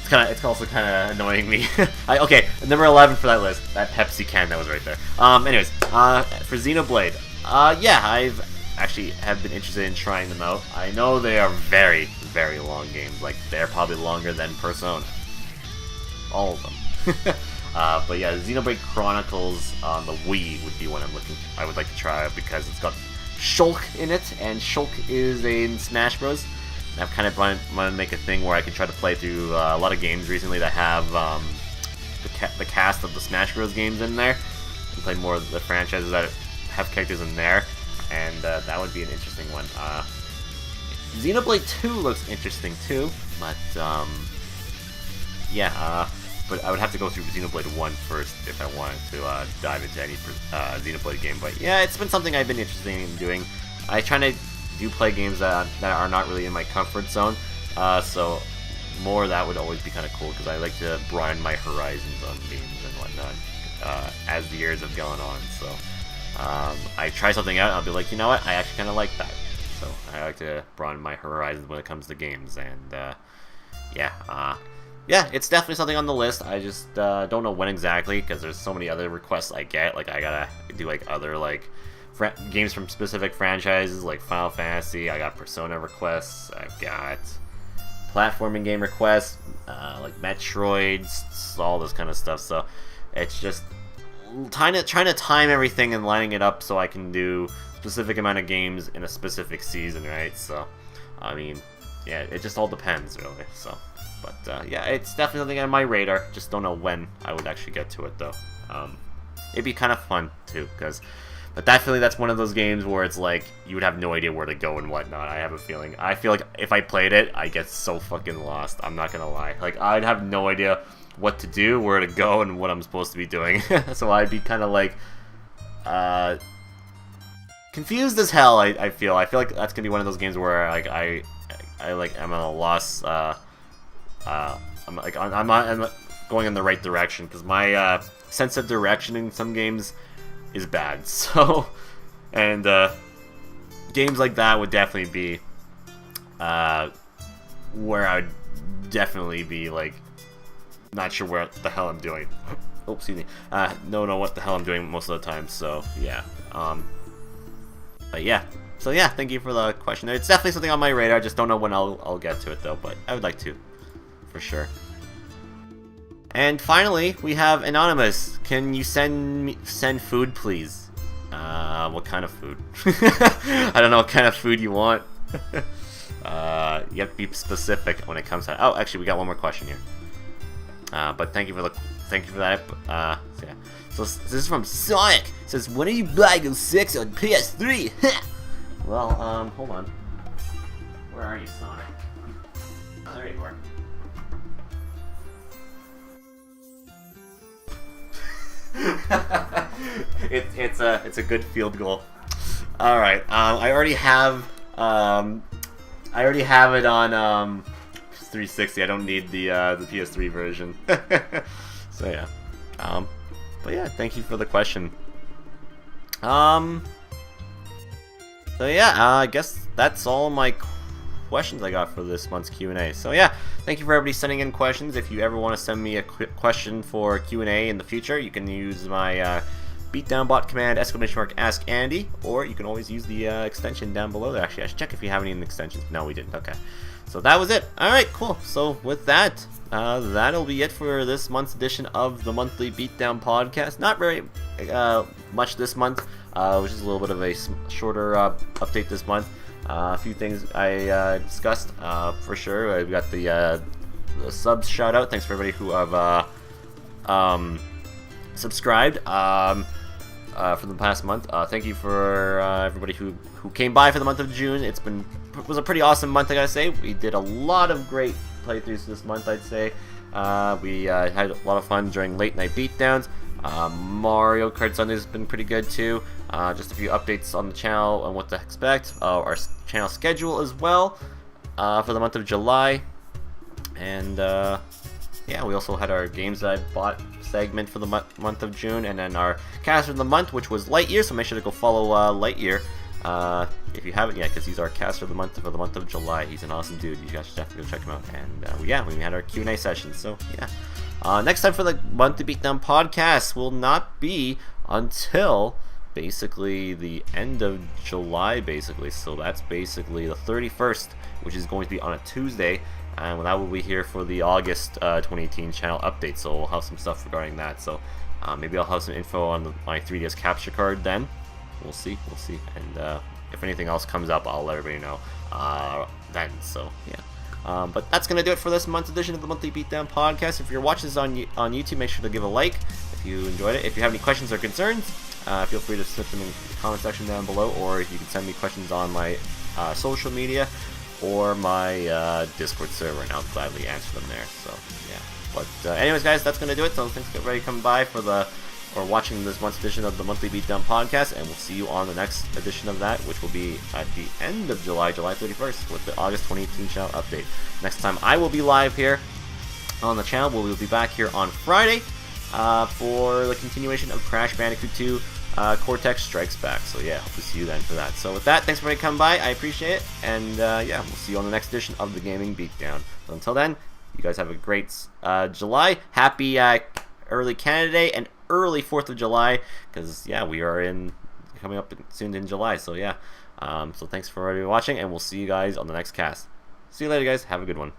It's also kind of annoying me. Okay, number 11 for that list. That Pepsi can that was right there. Anyways, for Xenoblade, yeah, I've actually have been interested in trying them out. I know they are very, very long games. Like, they're probably longer than Persona. All of them. But yeah, Xenoblade Chronicles on the Wii would be one I would like to try out because it's got Shulk in it, and Shulk is in Smash Bros. And I've kind of wanted to make a thing where I can try to play through a lot of games recently that have the cast of the Smash Bros. Games in there, and play more of the franchises that have characters in there, and that would be an interesting one. Xenoblade 2 looks interesting too, but yeah, but I would have to go through Xenoblade 1 first if I wanted to dive into any Xenoblade game. But yeah, it's been something I've been interested in doing. I try to do play games that are not really in my comfort zone, so more of that would always be kind of cool because I like to broaden my horizons on games and whatnot as the years have gone on. So I try something out and I'll be like, you know what, I actually kind of like that. So I like to broaden my horizons when it comes to games, and yeah, it's definitely something on the list. I just don't know when exactly because there's so many other requests I get. Like, I gotta do like other like games from specific franchises like Final Fantasy. I got Persona requests. I've got platforming game requests like Metroids, all this kind of stuff. So it's just trying to time everything and lining it up so I can do a specific amount of games in a specific season, right? So I mean, yeah, it just all depends really. So. But yeah, it's definitely something on my radar. Just don't know when I would actually get to it though. It'd be kind of fun too, but definitely that's one of those games where it's like you would have no idea where to go and whatnot. I have a feeling. I feel like if I played it, I get so fucking lost. I'm not gonna lie. Like, I'd have no idea what to do, where to go, and what I'm supposed to be doing. So I'd be kind of like confused as hell. I feel like that's gonna be one of those games where like I'm at a loss. I'm not going in the right direction because my sense of direction in some games is bad. So, and games like that would definitely be where I would definitely be like not sure where the hell I'm doing. Oh, excuse me. Know what the hell I'm doing most of the time. So yeah. But yeah. So yeah. Thank you for the question. It's definitely something on my radar. I just don't know when I'll get to it though. But I would like to. For sure. And finally, we have Anonymous. Can you send food, please? What kind of food? I don't know what kind of food you want. You have to be specific when it comes to. Oh, actually, we got one more question here. But thank you for that. So, yeah. So this is from Sonic. It says, when are you buying 06 on PS3? Well, hold on. Where are you, Sonic? Oh, there you are. It's a good field goal. All right. I already have it on 360. I don't need the PS3 version. So yeah. But yeah, thank you for the question. So yeah, I guess that's all my questions I got for this month's Q&A. So yeah, thank you for everybody sending in questions. If you ever want to send me a question for Q&A in the future, you can use my Beatdown bot command !AskAndy, or you can always use the extension down below there. Actually, I should check if you have any extensions. No, we didn't. Okay. So that was it. Alright, cool. So with that, that'll be it for this month's edition of the Monthly Beatdown Podcast. Not very much this month, which is a little bit of a shorter update this month. A few things I discussed for sure. We got the subs shout out. Thanks for everybody who have subscribed for the past month. Thank you for everybody who came by for the month of June. It was a pretty awesome month, I gotta say. We did a lot of great playthroughs this month, I'd say. We had a lot of fun during late night beatdowns. Mario Kart Sunday has been pretty good too. Just a few updates on the channel on what to expect. Our channel schedule as well for the month of July. And yeah, we also had our games that I bought segment for the month of June, and then our caster of the month, which was Lightyear. So make sure to go follow Lightyear if you haven't yet, because he's our caster of the month for the month of July. He's an awesome dude. You guys should definitely go check him out. And yeah, we had our Q&A session. So yeah, next time for the Monthly Beatdown Podcast will not be until basically the end of July, basically. So that's basically the 31st, which is going to be on a Tuesday. And that will be here for the August 2018 channel update, so we'll have some stuff regarding that. So maybe I'll have some info on my 3DS capture card then. We'll see. And if anything else comes up, I'll let everybody know then. So yeah. But that's going to do it for this month's edition of the Monthly Beatdown Podcast. If you're watching this on YouTube, make sure to give a like if you enjoyed it. If you have any questions or concerns, feel free to slip them in the comment section down below, or you can send me questions on my social media or my Discord server, and I'll gladly answer them there. So yeah. But anyways, guys, that's gonna do it. So thanks for everybody coming by or watching this month's edition of the Monthly Beatdown Podcast, and we'll see you on the next edition of that, which will be at the end of July 31st, with the August 2018 channel update. Next time I will be live here on the channel. We'll be back here on Friday for the continuation of Crash Bandicoot 2. Cortex Strikes Back. So yeah, hope to see you then for that. So with that, thanks for coming by. I appreciate it. And yeah, we'll see you on the next edition of the Gaming Beatdown. So until then, you guys have a great July. Happy early Canada Day and early 4th of July. Because yeah, we are coming up soon in July. So yeah. So thanks for already watching, and we'll see you guys on the next cast. See you later, guys. Have a good one.